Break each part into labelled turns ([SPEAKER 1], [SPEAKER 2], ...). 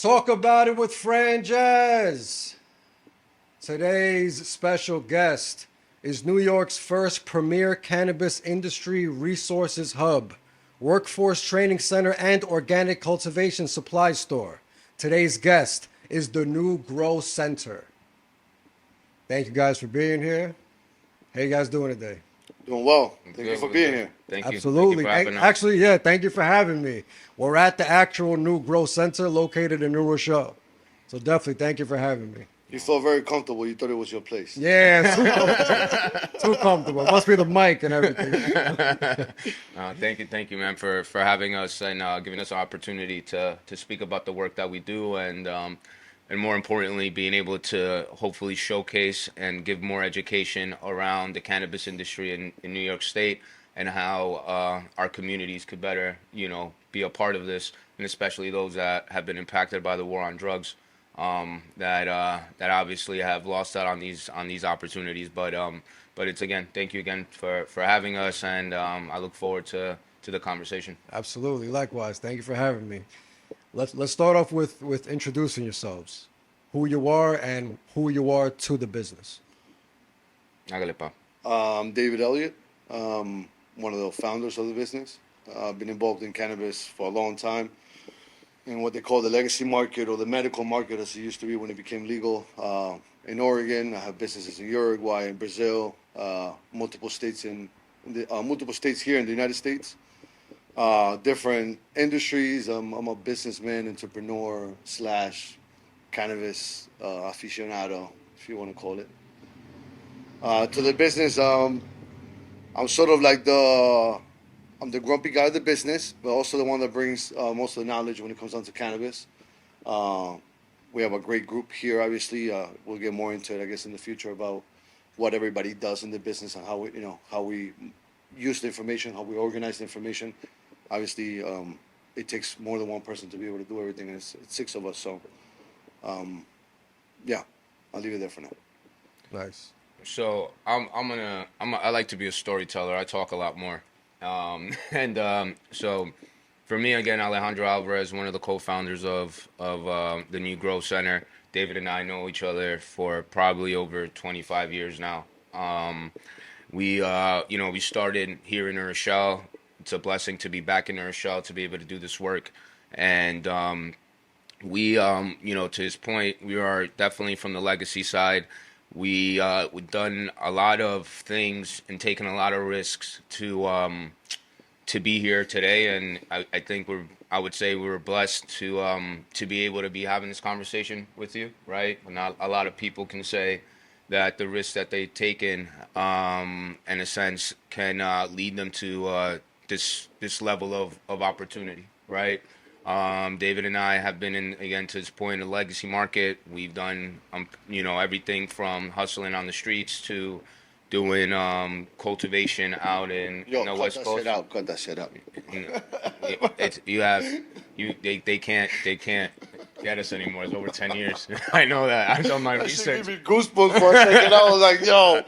[SPEAKER 1] Talk about it with Franjez. Today's special guest is New York's first premier cannabis industry resources hub, workforce training center, and organic cultivation supply store. Today's guest is the New Grow Center. Thank you guys for being here. How you guys doing today?
[SPEAKER 2] Doing well. Thank you for being here.
[SPEAKER 3] Thank you.
[SPEAKER 1] Absolutely.
[SPEAKER 3] Thank you for having us.
[SPEAKER 1] Actually, yeah, thank you for having me. We're at the actual New Grow Center located in New Rochelle. So definitely thank you for having me.
[SPEAKER 2] You felt very comfortable. You thought it was your place.
[SPEAKER 1] Yeah, too comfortable. Too comfortable. Must be the mic and everything.
[SPEAKER 3] Thank you, man, for having us and giving us an opportunity to speak about the work that we do and more importantly, being able to hopefully showcase and give more education around the cannabis industry in New York State and how our communities could better, be a part of this, and especially those that have been impacted by the war on drugs. That obviously have lost out on these opportunities. But it's again, thank you again for having us, and I look forward to the conversation.
[SPEAKER 1] Absolutely. Likewise. Thank you for having me. Let's start off with introducing yourselves, who you are and who you are to the business.
[SPEAKER 3] Hágale, pa.
[SPEAKER 2] I'm David Elliott, one of the founders of the business. I've been involved in cannabis for a long time in what they call the legacy market or the medical market as it used to be when it became legal. In Oregon, I have businesses in Uruguay, in Brazil, multiple states multiple states here in the United States. Different industries. I'm a businessman, entrepreneur slash cannabis aficionado, if you want to call it. To the business, I'm sort of like I'm the grumpy guy of the business, but also the one that brings most of the knowledge when it comes down to cannabis. We have a great group here. Obviously, we'll get more into it, I guess, in the future about what everybody does in the business and how we use the information, how we organize the information. Obviously, it takes more than one person to be able to do everything, and it's six of us. So, yeah, I'll leave it there for now.
[SPEAKER 1] Nice.
[SPEAKER 3] So I like to be a storyteller. I talk a lot more. So for me, again, Alejandro Alvarez, one of the co-founders of the New Grow Center. David and I know each other for probably over 25 years now. We started here in Rochelle. It's a blessing to be back in Rochelle to be able to do this work. And to his point, we are definitely from the legacy side. We've done a lot of things and taken a lot of risks to be here today, and I think I would say we were blessed to be able to be having this conversation with you, right? Not a lot of people can say that the risks that they've taken, in a sense, can lead them to this level of opportunity, right? David and I have been in, again, to this point, in the legacy market. We've done, everything from hustling on the streets to doing cultivation out in the West Coast.
[SPEAKER 2] Cut that shit out.
[SPEAKER 3] They can't get us anymore. It's over 10 years. I know that. I've done my research.
[SPEAKER 2] Give me goosebumps for a second. I was like, yo.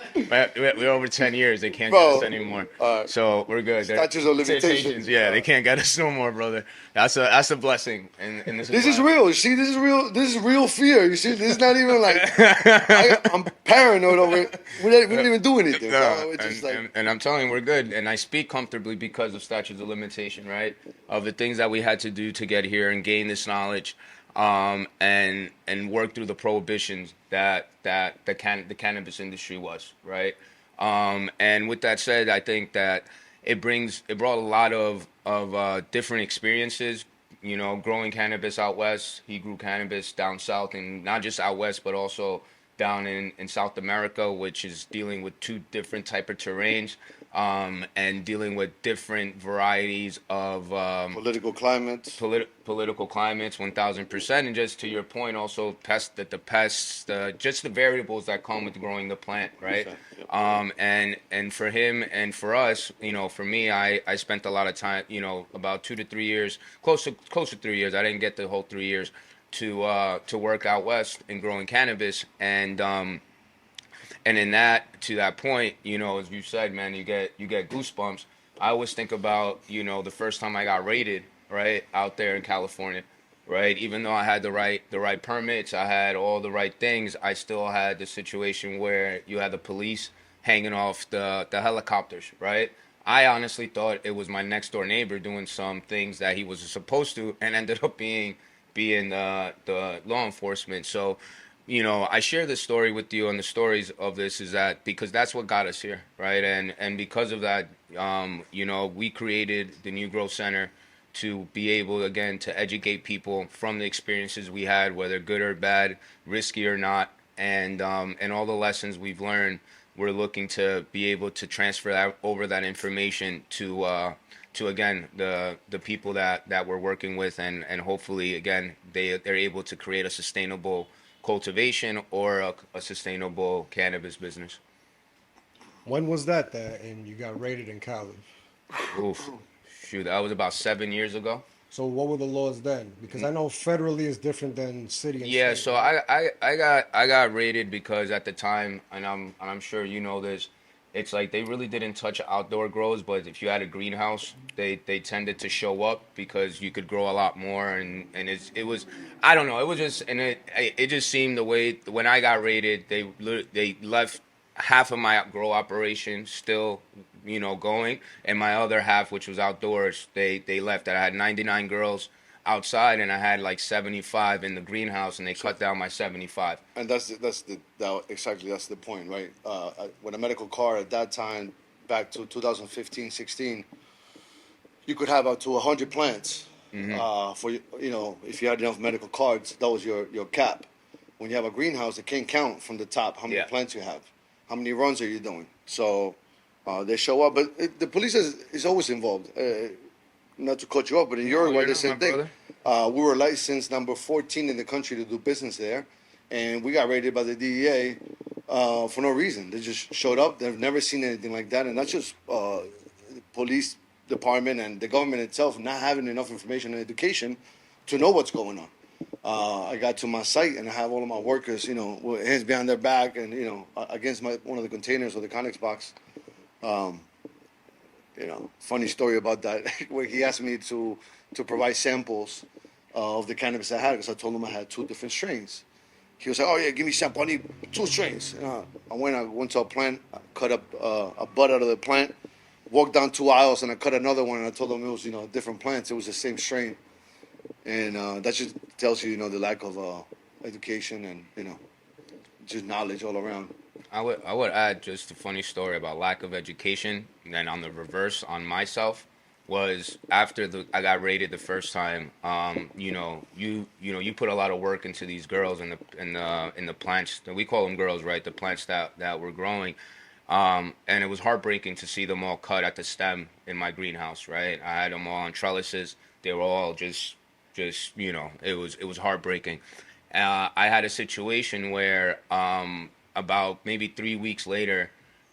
[SPEAKER 3] We're over 10 years. They can't get us anymore. So we're good.
[SPEAKER 2] Statutes of limitations.
[SPEAKER 3] Yeah, they can't get us no more, brother. That's a blessing. And this
[SPEAKER 2] is real. You see, this is real fear. You see, this is not even like I'm paranoid over it. We didn't even do anything.
[SPEAKER 3] And I'm telling you, we're good. And I speak comfortably because of statutes of limitation, right? Of the things that we had to do to get here and gain this knowledge. And work through the prohibitions that the cannabis industry was, right? And with that said, I think that it brought a lot of different experiences. Growing cannabis out west. He grew cannabis down south, and not just out west, but also down in South America, which is dealing with two different type of terrains. And dealing with different varieties of
[SPEAKER 2] political climates.
[SPEAKER 3] Political climates, 1,000%, and just to your point, also just the variables that come with growing the plant, right? And for him and for us, for me, I spent a lot of time, about 2 to 3 years, close to 3 years. I didn't get the whole 3 years to work out west in growing cannabis, and in to that point, as you said, man, you get goosebumps. I always think about, the first time I got raided, right, out there in California. right? Even though I had the right permits, I had all the right things, I still had the situation where you had the police hanging off the helicopters, right? I honestly thought it was my next door neighbor doing some things that he was supposed to, and ended up being the law enforcement. So, I share this story with you, and the stories of this is that because that's what got us here, right? And because of that, we created the New Growth Center to be able again to educate people from the experiences we had, whether good or bad, risky or not, and all the lessons we've learned. We're looking to be able to transfer that information to again the people that we're working with, and hopefully again they're able to create a sustainable cultivation or a sustainable cannabis business.
[SPEAKER 1] When was that and you got raided in college?
[SPEAKER 3] Oof, shoot, that was about 7 years ago.
[SPEAKER 1] So what were the laws then? Because I know federally is different than city and
[SPEAKER 3] Yeah,
[SPEAKER 1] state,
[SPEAKER 3] so
[SPEAKER 1] right?
[SPEAKER 3] I got rated because at the time, and I'm sure you know this, it's like they really didn't touch outdoor grows, but if you had a greenhouse, they tended to show up because you could grow a lot more, and it was I don't know, it was just, and it just seemed the way when I got rated, they left half of my grow operation still going, and my other half, which was outdoors, they left that. I had 99 girls outside, and I had like 75 in the greenhouse, and they cut down my 75.
[SPEAKER 2] And that's the point, right? With a medical card at that time, back to 2015, 16, you could have up to 100 plants. For if you had enough medical cards, that was your cap. When you have a greenhouse, it can't count from the top how many
[SPEAKER 3] Yeah.
[SPEAKER 2] plants you have, how many runs are you doing. So they show up, but the police is always involved. Not to cut you off, but in
[SPEAKER 3] No,
[SPEAKER 2] Uruguay,
[SPEAKER 3] you're
[SPEAKER 2] the
[SPEAKER 3] not, my
[SPEAKER 2] same thing.
[SPEAKER 3] brother.
[SPEAKER 2] We were licensed number 14 in the country to do business there, and we got raided by the DEA for no reason. They just showed up. They've never seen anything like that, and that's just the police department and the government itself not having enough information and education to know what's going on. I got to my site and I have all of my workers, with hands behind their back and against one of the containers or the Connex box. Funny story about that where he asked me to provide samples of the cannabis I had because I told him I had two different strains. He was like, "Oh yeah, give me sample. I need two strains." I went to a plant, I cut up a bud out of the plant, walked down 2 aisles, and I cut another one. And I told him it was different plants. It was the same strain, and that just tells you the lack of education and just knowledge all around.
[SPEAKER 3] I would add just a funny story about lack of education. And then on the reverse, on myself, was after I got rated the first time. You put a lot of work into these girls in the plants. We call them girls, right? The plants that we're growing. And it was heartbreaking to see them all cut at the stem in my greenhouse, right? I had them all on trellises. They were all just it was heartbreaking. I had a situation where about maybe 3 weeks later,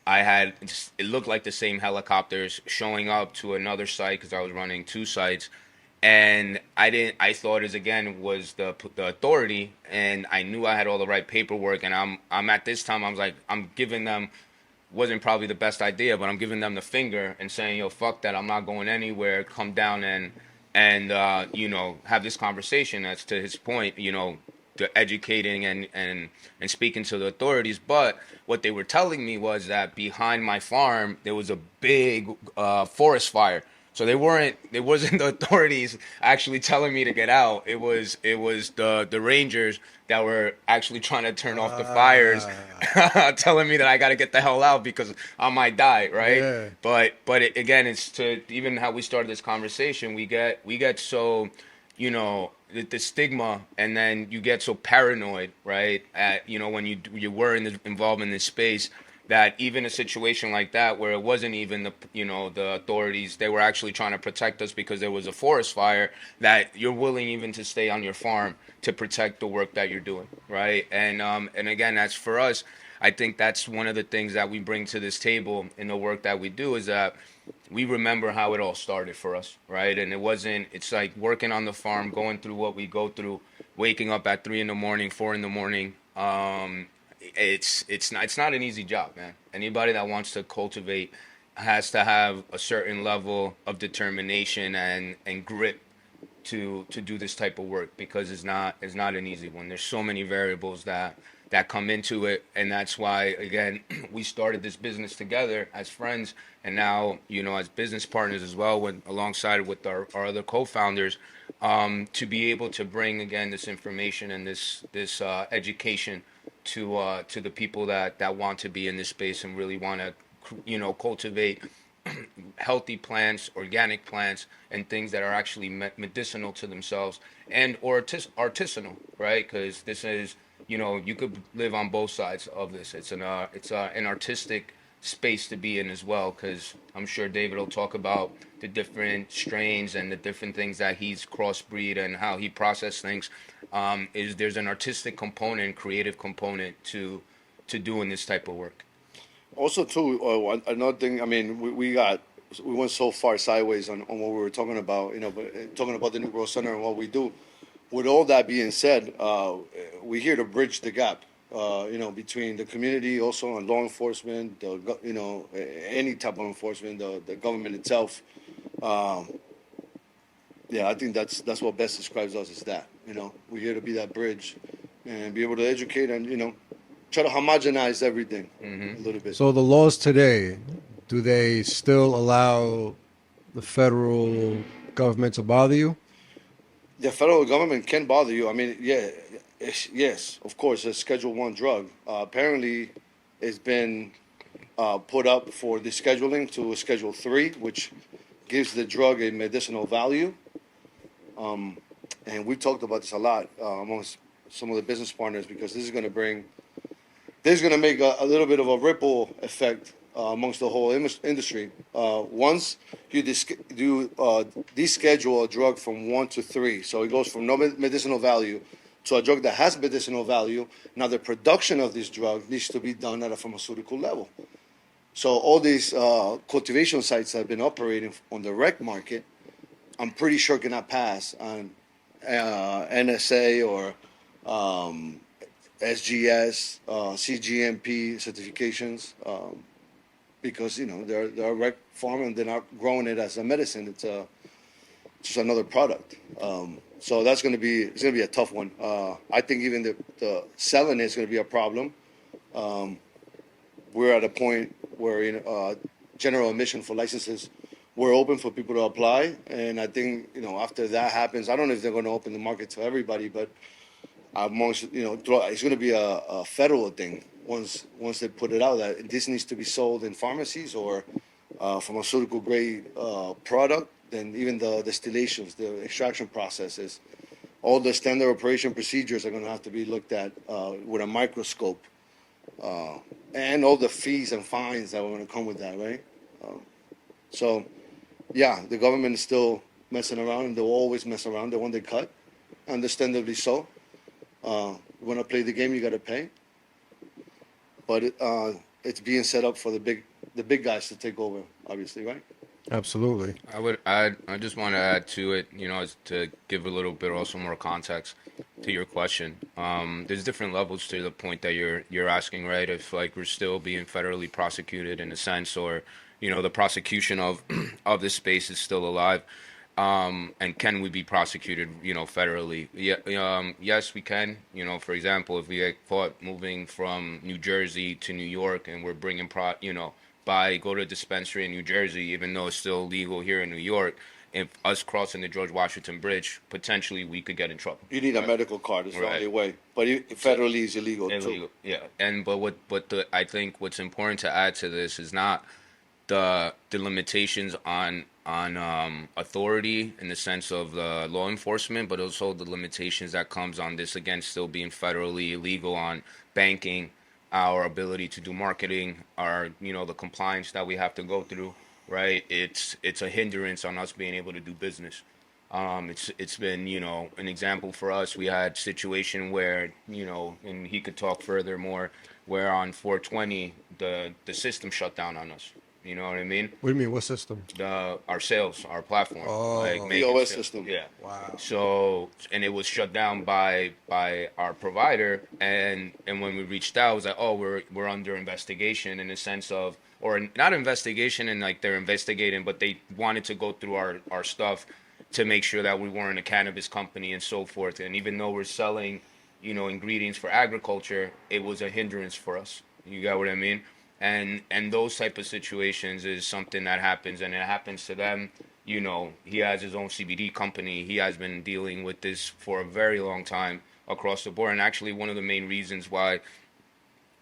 [SPEAKER 3] it looked like the same helicopters showing up to another site because I was running two sites, and I thought it again was the authority, and I knew I had all the right paperwork, and I'm at this time I was like I'm giving them, wasn't probably the best idea, but I'm giving them the finger and saying, yo, fuck that, I'm not going anywhere, come down and have this conversation. That's to his point, the educating and speaking to the authorities. But what they were telling me was that behind my farm there was a big forest fire. So it wasn't the authorities actually telling me to get out. It was the rangers that were actually trying to turn off the fires, telling me that I got to get the hell out because I might die, right?
[SPEAKER 1] Yeah.
[SPEAKER 3] But again, it's to even how we started this conversation. We get so, the stigma, and then you get so paranoid, right? When you were involved in this space, that even a situation like that where it wasn't even the authorities, they were actually trying to protect us because there was a forest fire, that you're willing even to stay on your farm to protect the work that you're doing, right? And again, that's for us. I think that's one of the things that we bring to this table in the work that we do, is that we remember how it all started for us, right? And it's like working on the farm, going through what we go through, waking up at 3 in the morning, 4 in the morning. It's not an easy job, man. Anybody that wants to cultivate has to have a certain level of determination and grit to do this type of work, because it's not an easy one. There's so many variables that come into it, and that's why, again, we started this business together as friends, and now, as business partners as well, alongside with our other co-founders, to be able to bring, again, this information and this education to the people that want to be in this space and really want to cultivate healthy plants, organic plants, and things that are actually medicinal to themselves, and or artisanal, right? Because this is, you could live on both sides of this. It's an artistic space to be in as well, because I'm sure David will talk about the different strains and the different things that he's crossbreed and how he processes things. There's an artistic component, creative component to doing this type of work.
[SPEAKER 2] Also, too, another thing. I mean, we went so far sideways on what we were talking about. But talking about the New Growth Center and what we do. With all that being said, we're here to bridge the gap. Between the community, also on law enforcement, any type of enforcement, the government itself. I think that's what best describes us, is that we're here to be that bridge and be able to educate and try to homogenize everything a little bit.
[SPEAKER 1] So the laws today, do they still allow the federal government to bother you?
[SPEAKER 2] The federal government can bother you. I mean, yes, of course, a Schedule 1 drug. Apparently, it's been put up for descheduling to a Schedule 3, which gives the drug a medicinal value. And we've talked about this a lot amongst some of the business partners, because this is going to make a little bit of a ripple effect amongst the whole industry. Once you deschedule a drug from 1 to 3, so it goes from no medicinal value to a drug that has medicinal value. Now the production of this drug needs to be done at a pharmaceutical level. So all these cultivation sites that have been operating on the rec market, I'm pretty sure cannot pass on NSA or SGS, CGMP certifications, because they're a rec farm and they're not growing it as a medicine. It's just another product. So it's going to be a tough one. I think even the selling is going to be a problem. We're at a point where general admission for licenses, we're open for people to apply, and I think after that happens, I don't know if they're going to open the market to everybody, but amongst it's going to be a federal thing once they put it out that this needs to be sold in pharmacies or pharmaceutical grade product. Then even the distillations, the extraction processes, all the standard operation procedures are going to have to be looked at with a microscope, and all the fees and fines that are going to come with that, right? So, yeah, the government is still messing around, and they'll always mess around. They want they cut, understandably so. You want to play the game, you got to pay. But it's being set up for the big guys to take over, obviously, right?
[SPEAKER 1] Absolutely.
[SPEAKER 3] I just want to add to it, to give a little bit also more context to your question. There's different levels to the point that you're asking, right? If we're still being federally prosecuted in a sense, or the prosecution of this space is still alive, and can we be prosecuted, federally? Yeah, yes, we can. For example, if we get caught moving from New Jersey to New York and we're bringing go to a dispensary in New Jersey, even though it's still legal here in New York, if us crossing the George Washington Bridge, potentially we could get in trouble.
[SPEAKER 2] You need a medical card, is the only way. But federally is illegal too.
[SPEAKER 3] Yeah, I think what's important to add to this is not the limitations on authority in the sense of the law enforcement, but also the limitations that comes on this, again, still being federally illegal, on banking, our ability to do marketing, our the compliance that we have to go through, right? It's a hindrance on us being able to do business. It's been an example for us. We had situation where and he could talk further more, where on 420 the system shut down on us. You know what I mean?
[SPEAKER 1] What do you mean? What system?
[SPEAKER 3] Our sales, our platform.
[SPEAKER 1] Oh,
[SPEAKER 2] POS system.
[SPEAKER 3] Yeah.
[SPEAKER 1] Wow.
[SPEAKER 3] So, and it was shut down by our provider, and when we reached out, it was like, oh, we're under investigation, in the sense of, or not investigation, and they're investigating, but they wanted to go through our stuff to make sure that we weren't a cannabis company and so forth. And even though we're selling, ingredients for agriculture, it was a hindrance for us. You got what I mean? And those type of situations is something that happens, and it happens to them. He has his own CBD company. He has been dealing with this for a very long time across the board. And actually, one of the main reasons why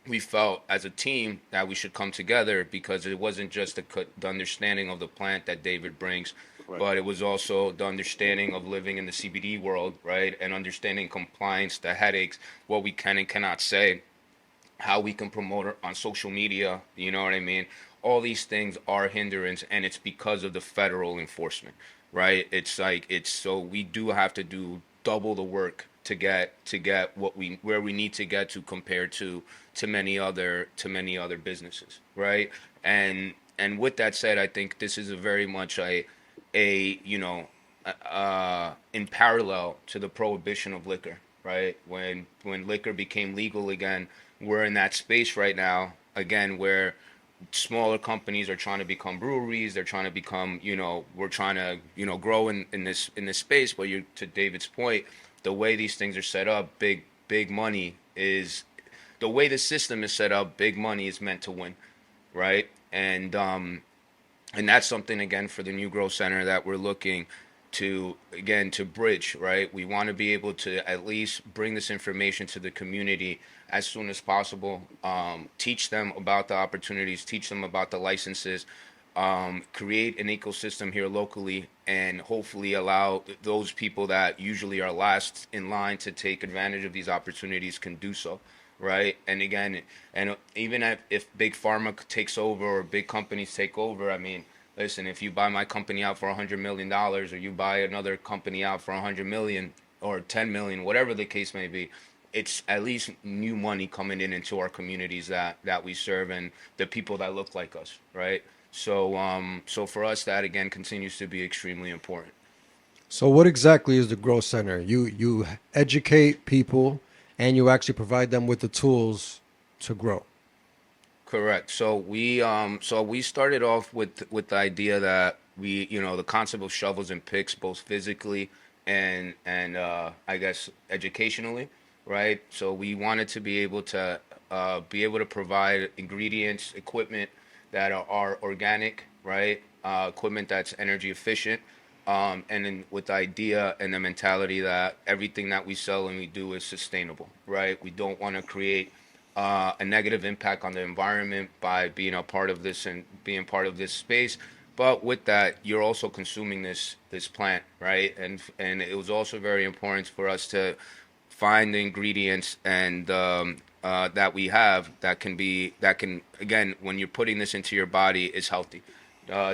[SPEAKER 3] we felt as a team that we should come together, because it wasn't just the understanding of the plant that David brings,
[SPEAKER 2] Right.
[SPEAKER 3] but it was also the understanding of living in the CBD world, right? And understanding compliance, the headaches, what we can and cannot say, how we can promote it on social media, you know what I mean? All these things are hindrance, and it's because of the federal enforcement, right? So we do have to do double the work to get where we need to get to compared to many other businesses, right? And with that said, I think this is a very much a in parallel to the prohibition of liquor, right? When liquor became legal again, we're in that space right now again where smaller companies are trying to become breweries. They're trying to become, we're trying to, grow in this space. But to David's point, the way these things are set up, big money is the way the system is set up. Big money is meant to win, right? And that's something again for the New Growth Center that we're looking to bridge, right? We want to be able to at least bring this information to the community as soon as possible, teach them about the opportunities, teach them about the licenses, create an ecosystem here locally, and hopefully allow those people that usually are last in line to take advantage of these opportunities can do so, right? And again, and even if big pharma takes over or big companies take over, I mean, listen, if you buy my company out for $100 million, or you buy another company out for 100 million or 10 million, whatever the case may be, it's at least new money coming into our communities that we serve, and the people that look like us, right? So for us, that again continues to be extremely important.
[SPEAKER 1] So what exactly is the Growth Center? You educate people and you actually provide them with the tools to grow.
[SPEAKER 3] Correct. So we started off with the idea that the concept of shovels and picks, both physically and I guess educationally, right? So we wanted to be able to provide ingredients, equipment that are organic, right? Equipment that's energy efficient, and then with the idea and the mentality that everything that we sell and we do is sustainable, right? We don't want to create a negative impact on the environment by being a part of this and being part of this space. But with that, you're also consuming this plant, right? And it was also very important for us to find the ingredients and that we have that can again, when you're putting this into your body, is healthy.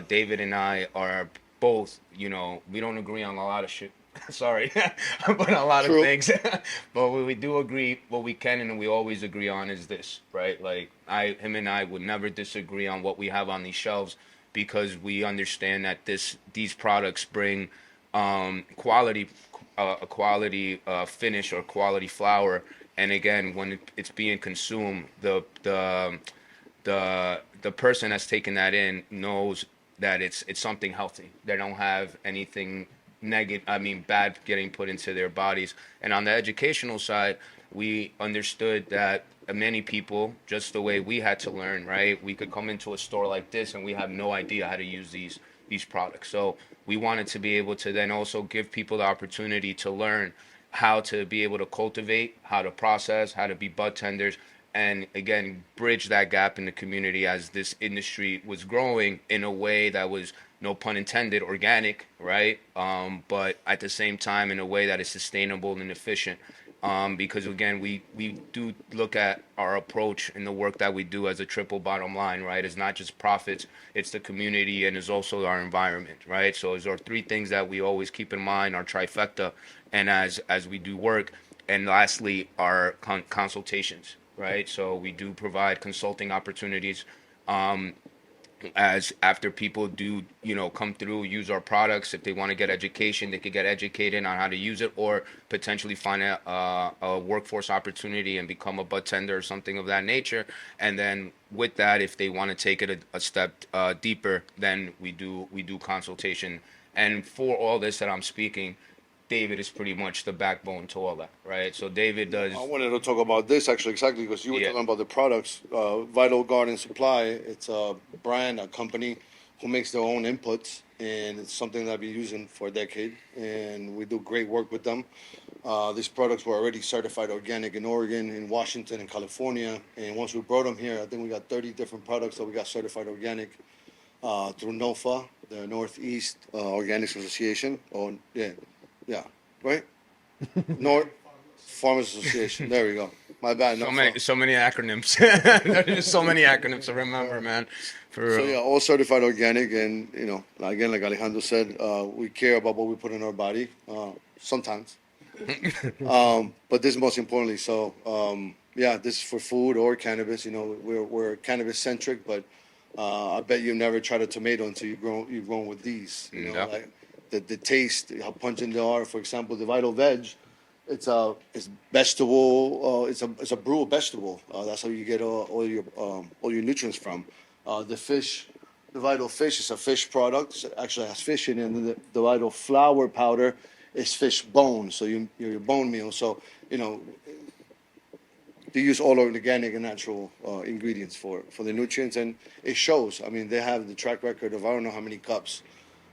[SPEAKER 3] David and I are both, we don't agree on a lot of shit. Sorry, but a lot of
[SPEAKER 2] True.
[SPEAKER 3] things. But what we do agree, what we can and we always agree on is this, right? Like him and I would never disagree on what we have on these shelves, because we understand that these products bring quality, a quality finish or quality flower. And again, when it's being consumed, the person that's taking that in knows that it's something healthy. They don't have anything bad getting put into their bodies. And on the educational side, we understood that many people, just the way we had to learn, right? We could come into a store like this and we have no idea how to use these products. So we wanted to be able to then also give people the opportunity to learn how to be able to cultivate, how to process, how to be bud tenders, and again bridge that gap in the community as this industry was growing in a way that was, no pun intended, organic, right? But at the same time in a way that is sustainable and efficient. Because again, we do look at our approach in the work that we do as a triple bottom line, right? It's not just profits, it's the community and it's also our environment, right? So those are three things that we always keep in mind, our trifecta, and as we do work. And lastly, our consultations, right? So we do provide consulting opportunities, as after people do, come through, use our products. If they want to get education, they could get educated on how to use it, or potentially find a workforce opportunity and become a bud tender or something of that nature. And then with that, if they want to take it a step deeper, then we do consultation And for all this that I'm speaking, David is pretty much the backbone to all that, right? So David does,
[SPEAKER 2] I wanted to talk about this actually exactly because you were
[SPEAKER 3] yeah,
[SPEAKER 2] talking about the products. Vital Garden Supply, it's a brand, a company who makes their own inputs, and it's something that I've been using for a decade, and we do great work with them. These products were already certified organic in Oregon, in Washington, and California, and once we brought them here, I think we got 30 different products that we got certified organic through NOFA, the Northeast Organics Association. Oh, yeah, yeah, right? North Farmers Association. There we go. My bad.
[SPEAKER 3] so
[SPEAKER 2] No,
[SPEAKER 3] many acronyms. There's so many acronyms to remember, man. For
[SPEAKER 2] so
[SPEAKER 3] real.
[SPEAKER 2] yeah, all certified organic, and again, like Alejandro said, we care about what we put in our body. Sometimes, but this is most importantly. So yeah, this is for food or cannabis. We're cannabis centric, but I bet you never tried a tomato until you've grown with these.
[SPEAKER 3] Yeah.
[SPEAKER 2] Like the taste, how pungent they are. For example, the Vital Veg. It's vegetable. It's a brew of vegetable. That's how you get all your nutrients from. The fish, the Vital Fish is a fish product. It actually has fish in it. And the Vital Flour powder is fish bone. So your bone meal. So they use all organic and natural ingredients for the nutrients, and it shows. I mean, they have the track record of I don't know how many cups.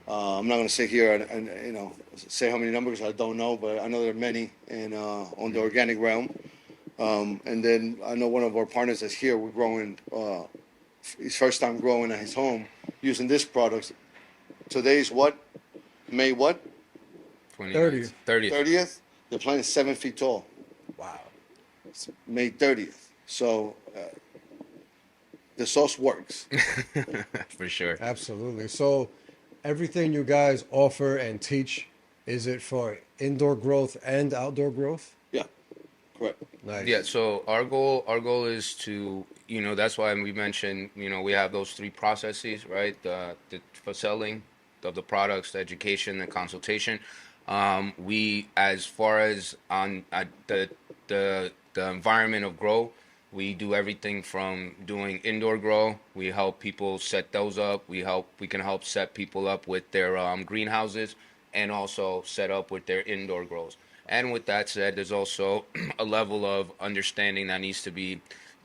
[SPEAKER 2] I'm not going to sit here and say how many numbers I don't know, but I know there are many in on the organic realm. And then I know one of our partners that's here. We're growing his first time growing at his home using this product. Today's what? May what?
[SPEAKER 3] 29th, 30th.
[SPEAKER 2] 30th. They're planting 7 feet tall.
[SPEAKER 1] Wow.
[SPEAKER 2] It's May 30th. So the sauce works.
[SPEAKER 3] For sure.
[SPEAKER 1] Absolutely. So everything you guys offer and teach, is it for indoor growth and outdoor growth?
[SPEAKER 2] Yeah, correct.
[SPEAKER 1] Nice.
[SPEAKER 3] Yeah, so our goal is to, that's why we mentioned, we have those three processes, right? For selling of the products, the education, the consultation. We, as far as on the environment of grow, we do everything from doing indoor grow. We help people set those up. We can help set people up with their greenhouses, and also set up with their indoor grows. And with that said, there's also a level of understanding that needs to be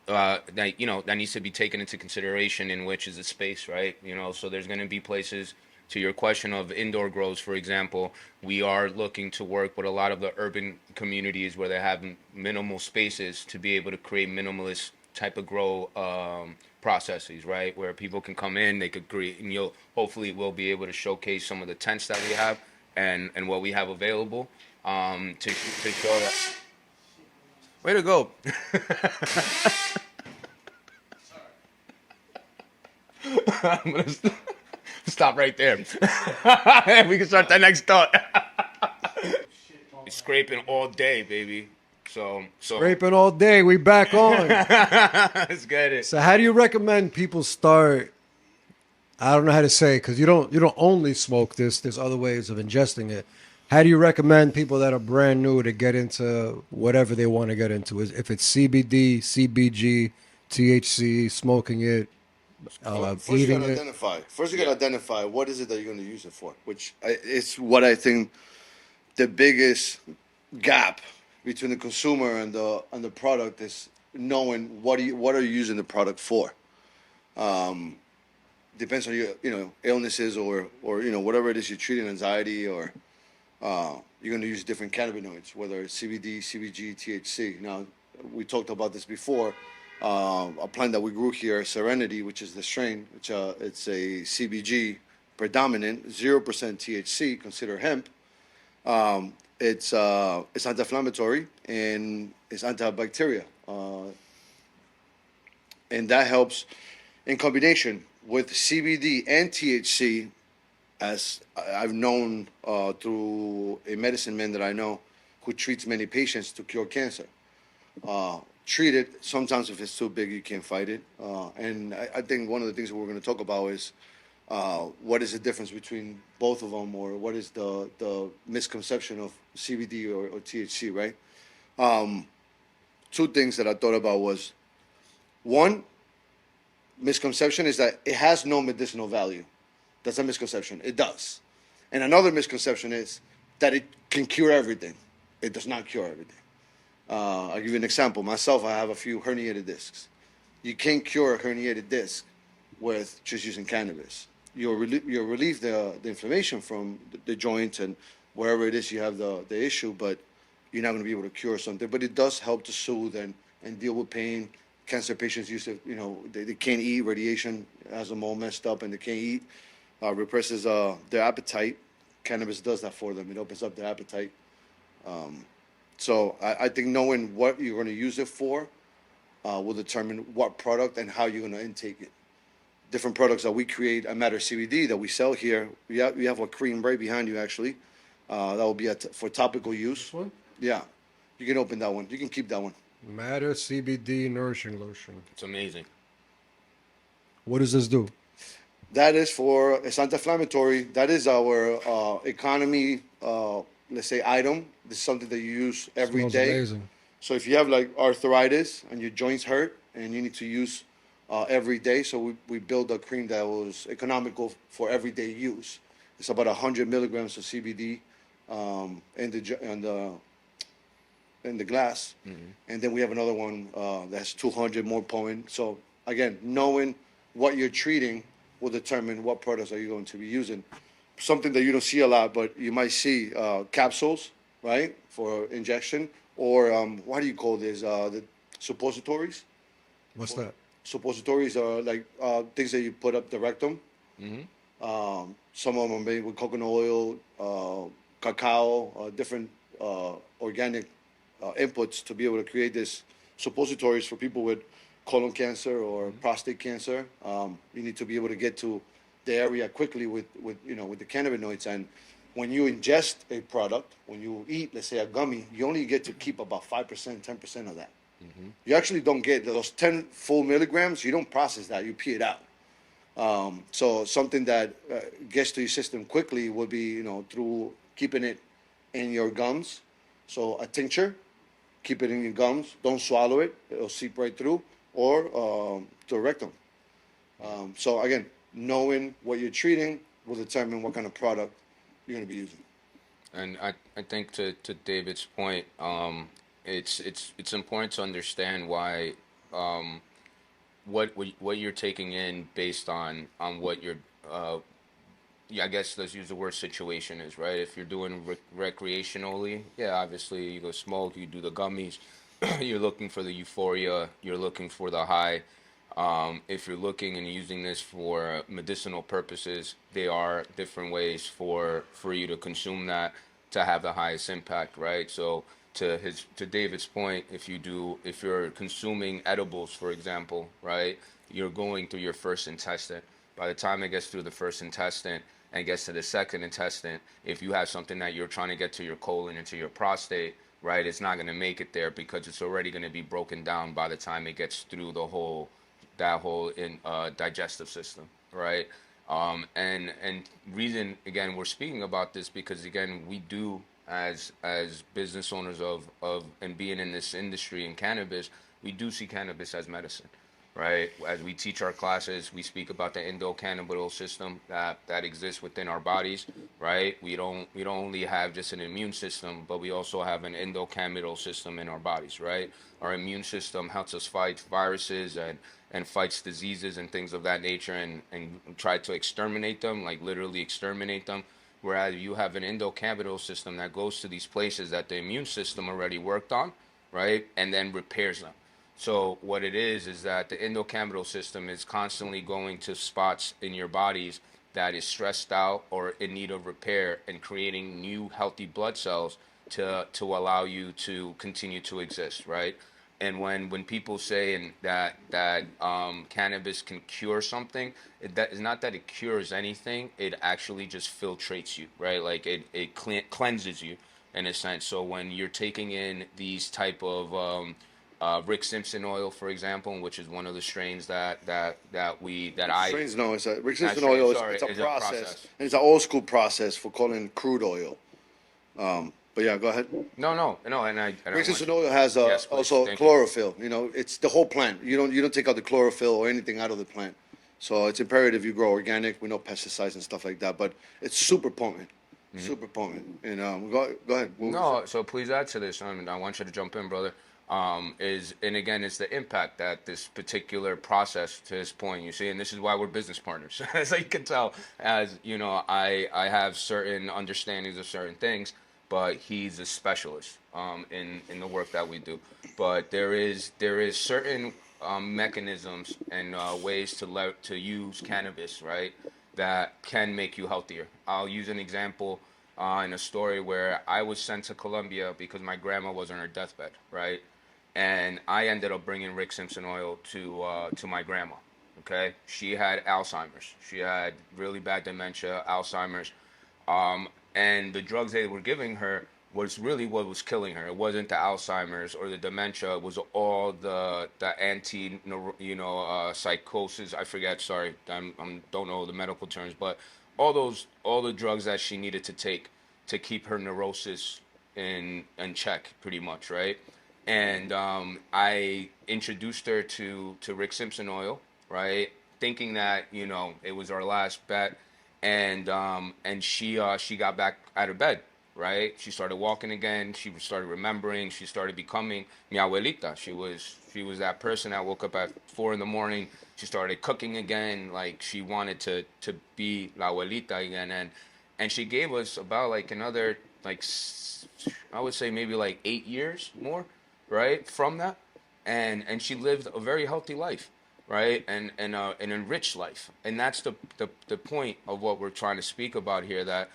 [SPEAKER 3] that needs to be taken into consideration, in which is the space, right? So there's going to be places. To your question of indoor grows, for example, we are looking to work with a lot of the urban communities where they have minimal spaces to be able to create minimalist type of grow processes, right? Where people can come in, they could create, and hopefully we'll be able to showcase some of the tents that we have and what we have available to show that. Way to go. I'm gonna stop right there. We can start that next thought. Scraping all day, baby. So
[SPEAKER 1] Scraping all day. We back on.
[SPEAKER 3] let's get it.
[SPEAKER 1] So how do you recommend people start? I don't know how to say, because you don't only smoke this. There's other ways of ingesting it. How do you recommend people that are brand new to get into whatever they want to get into? If it's CBD, CBG, THC, smoking it,
[SPEAKER 2] First you
[SPEAKER 1] eating
[SPEAKER 2] gotta
[SPEAKER 1] it?
[SPEAKER 2] identify. First you gotta identify what is it that you're going to use it for, which is what I think the biggest gap between the consumer and the product is knowing what are you using the product for. Depends on your illnesses or whatever it is you're treating, anxiety, or you're going to use different cannabinoids, whether it's CBD, CBG, THC. Now we talked about this before. A plant that we grew here, Serenity, which is the strain, which it's a CBG predominant, 0% THC, consider hemp. It's anti-inflammatory and it's antibacterial, and that helps in combination with CBD and THC, as I've known through a medicine man that I know who treats many patients to cure cancer. Treat it. Sometimes if it's too big, you can't fight it. And I think one of the things that we're going to talk about is what is the difference between both of them, or what is the misconception of CBD or THC, right? Two things that I thought about was, one, misconception is that it has no medicinal value. That's a misconception. It does. And another misconception is that it can cure everything. It does not cure everything. I'll give you an example. Myself, I have a few herniated discs. You can't cure a herniated disc with just using cannabis. You'll relieve the inflammation from the joint and wherever it is you have the issue, but you're not going to be able to cure something. But it does help to soothe and deal with pain. Cancer patients used to, they can't eat. Radiation has them all messed up and they can't eat. Represses their appetite. Cannabis does that for them. It opens up their appetite. So I think knowing what you're going to use it for will determine what product and how you're going to intake it. Different products that we create at Matter CBD that we sell here. We have a cream right behind you, actually. That will be for topical use.
[SPEAKER 1] This one?
[SPEAKER 2] Yeah. You can open that one. You can keep that one.
[SPEAKER 1] Matter CBD Nourishing Lotion.
[SPEAKER 3] It's amazing.
[SPEAKER 1] What does this do?
[SPEAKER 2] That is it's anti-inflammatory. That is our economy, let's say, item. This is something that you use every
[SPEAKER 1] Smells
[SPEAKER 2] day.
[SPEAKER 1] amazing.
[SPEAKER 2] So if you have like arthritis and your joints hurt and you need to use every day, so we build a cream that was economical for everyday use. It's about 100 milligrams of CBD in the glass, and then we have another one that's 200 more potent. So again, knowing what you're treating will determine what products are you going to be using. Something that you don't see a lot, but you might see capsules, right, for injection, or what do you call this? The suppositories.
[SPEAKER 1] What's that?
[SPEAKER 2] Suppositories are like things that you put up the rectum. Some of them are made with coconut oil, cacao, different organic inputs to be able to create this suppositories for people with colon cancer or prostate cancer. You need to be able to get to the area quickly with the cannabinoids. And when you ingest a product, when you eat, let's say, a gummy, you only get to keep about 5%, 10% of that. You actually don't get those 10 full milligrams. You don't process that. You pee it out. So something that gets to your system quickly would be, through keeping it in your gums. So a tincture, keep it in your gums. Don't swallow it. It'll seep right through. Or to a rectum. So again, knowing what you're treating will determine what kind of product you're going to be using.
[SPEAKER 3] And I think to David's point, it's important to understand why what you're taking in based on what your I guess let's use the word situation is, right? If you're doing recreationally, yeah, obviously you go smoke, you do the gummies, you're looking for the euphoria, you're looking for the high. If you're looking and using this for medicinal purposes, there are different ways for you to consume that to have the highest impact, right? So to David's point, if you're consuming edibles, for example, right, you're going through your first intestine. By the time it gets through the first intestine and gets to the second intestine, if you have something that you're trying to get to your colon and to your prostate, right, it's not going to make it there because it's already going to be broken down by the time it gets through that whole digestive system, right? And reason, again, we're speaking about this because, again, we do as business owners of and being in this industry in cannabis, we do see cannabis as medicine, right? As we teach our classes, we speak about the endocannabinoid system that exists within our bodies, right? We don't only have just an immune system, but we also have an endocannabinoid system in our bodies, right? Our immune system helps us fight viruses and fights diseases and things of that nature and try to exterminate them, like literally exterminate them. Whereas you have an endocannabinoid system that goes to these places that the immune system already worked on, right? And then repairs them. So what it is that the endocannabinoid system is constantly going to spots in your bodies that is stressed out or in need of repair and creating new healthy blood cells to allow you to continue to exist, right? And when people say that cannabis can cure something, that is not that it cures anything. It actually just filtrates you, right? Like it cleanses you in a sense. So when you're taking in these type of Rick Simpson oil, for example, which is one of the strains that
[SPEAKER 2] Strains, no, it's a Rick
[SPEAKER 3] not
[SPEAKER 2] Simpson
[SPEAKER 3] strains,
[SPEAKER 2] oil.
[SPEAKER 3] sorry,
[SPEAKER 2] It's a
[SPEAKER 3] it's
[SPEAKER 2] process. And it's an old school process for calling crude oil. But yeah, go ahead.
[SPEAKER 3] No, and I
[SPEAKER 2] Rick Simpson oil has
[SPEAKER 3] Yes, please.
[SPEAKER 2] also
[SPEAKER 3] Thank you.
[SPEAKER 2] chlorophyll. It's the whole plant. You don't take out the chlorophyll or anything out of the plant. So it's imperative you grow organic with no pesticides and stuff like that. But it's super potent. super potent. And go ahead. What was
[SPEAKER 3] No, so please add to this. I want you to jump in, brother. And again, it's the impact that this particular process to this point, you see, and this is why we're business partners. As you can tell, as you know, I have certain understandings of certain things, but he's a specialist in the work that we do. But there is certain mechanisms and ways to use cannabis, right, that can make you healthier. I'll use an example in a story where I was sent to Colombia because my grandma was on her deathbed, right? And I ended up bringing Rick Simpson oil to my grandma. Okay, she had Alzheimer's. She had really bad dementia, Alzheimer's, and the drugs they were giving her was really what was killing her. It wasn't the Alzheimer's or the dementia. It was all the anti, psychosis. I forget. Sorry, I don't know the medical terms, but all the drugs that she needed to take to keep her neurosis in check, pretty much, right? And I introduced her to Rick Simpson oil, right? Thinking that it was our last bet, and she got back out of bed, right? She started walking again. She started remembering. She started becoming mi abuelita. She was that person that woke up at 4 in the morning. She started cooking again, like she wanted to be la abuelita again, and she gave us about like another I would say maybe like 8 years more, right, from that, and she lived a very healthy life, right, and an enriched life, and that's the point of what we're trying to speak about here. That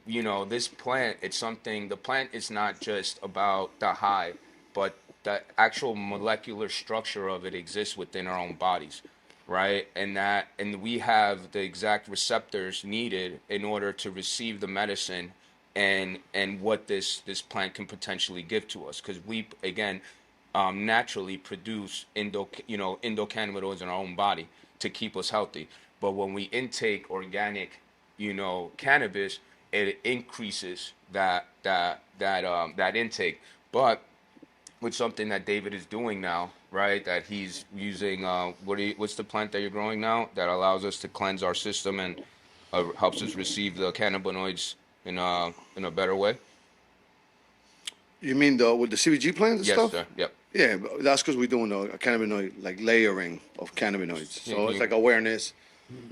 [SPEAKER 3] this plant, it's something. The plant is not just about the high, but the actual molecular structure of it exists within our own bodies, right? And we have the exact receptors needed in order to receive the medicine and what this plant can potentially give to us, because we again naturally produce endocannabinoids in our own body to keep us healthy. But when we intake organic cannabis, it increases that intake. But with something that David is doing now, right? That he's using what's the plant that you're growing now that allows us to cleanse our system and helps us receive the cannabinoids in a better way?
[SPEAKER 2] You mean with the CBG plants and
[SPEAKER 3] Yes,
[SPEAKER 2] stuff?
[SPEAKER 3] sir. Yep.
[SPEAKER 2] Yeah, but that's because we're doing a cannabinoid like layering of cannabinoids. So it's
[SPEAKER 3] Mhm.
[SPEAKER 2] like awareness,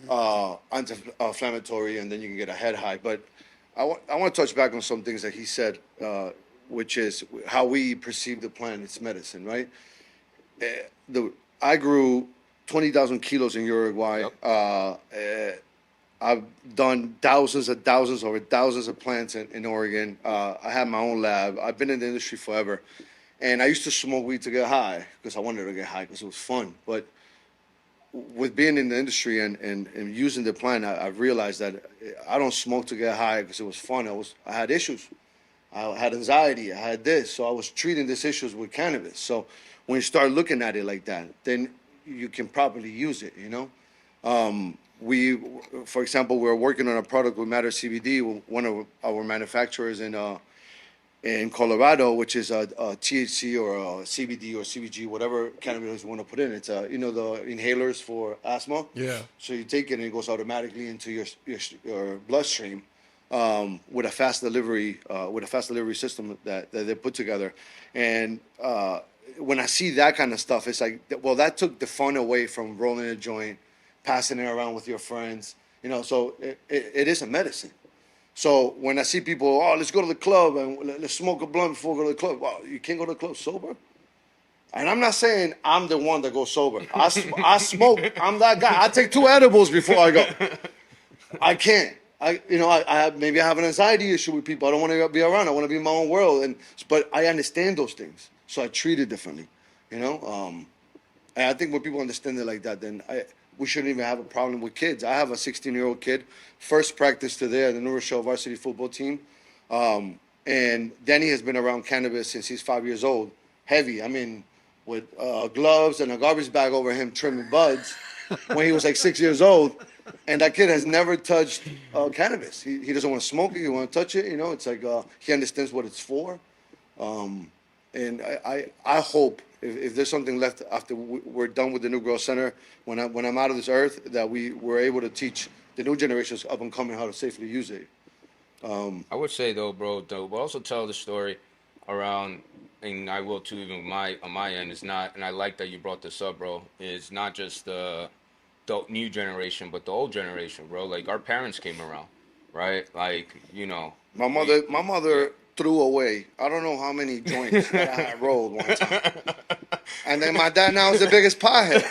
[SPEAKER 2] anti-inflammatory, and then you can get a head high. But I want to touch back on some things that he said, which is how we perceive the plant, its medicine, right? I grew 20,000 kilos in Uruguay.
[SPEAKER 3] Yep.
[SPEAKER 2] I've done thousands over thousands of plants in Oregon. I have my own lab. I've been in the industry forever. And I used to smoke weed to get high because I wanted to get high because it was fun. But with being in the industry and using the plant, I've realized that I don't smoke to get high because it was fun. I had issues. I had anxiety. I had this. So I was treating these issues with cannabis. So when you start looking at it like that, then you can properly use it, For example, we're working on a product with Matter CBD with one of our manufacturers in Colorado, which is a THC or a CBD or CBG, whatever cannabis you want to put in. It's the inhalers for asthma.
[SPEAKER 1] Yeah.
[SPEAKER 2] So you take it and it goes automatically into your bloodstream with a fast delivery system that they put together. And when I see that kind of stuff, it's like, well, that took the fun away from rolling a joint, passing it around with your friends. So it is a medicine. So when I see people, let's go to the club and let's smoke a blunt before we go to the club. Well, you can't go to the club sober. And I'm not saying I'm the one that goes sober. I smoke. I'm that guy. I take 2 edibles before I go. I can't. Maybe I have an anxiety issue with people. I don't want to be around. I want to be in my own world. But I understand those things, so I treat it differently. And I think when people understand it like that, then we shouldn't even have a problem with kids. I have a 16-year-old kid, first practice today, the New Rochelle varsity football team. And Danny has been around cannabis since he's 5 years old. Heavy, with gloves and a garbage bag over him trimming buds when he was like 6 years old. And that kid has never touched cannabis. He doesn't want to smoke it. He want to touch it. It's like he understands what it's for. And I hope if there's something left after we're done with the New Growth Center, when I'm out of this earth, that we were able to teach the new generations up and coming how to safely use it.
[SPEAKER 3] I would say though, bro, but also tell the story around, and I will too, even on my end. It's not, and I like that you brought this up, bro. It's not just the new generation, but the old generation, bro. Like our parents came around, right? Like
[SPEAKER 2] My
[SPEAKER 3] yeah.
[SPEAKER 2] mother threw away I don't know how many joints that I had rolled one time, and then my dad now is the biggest pothead.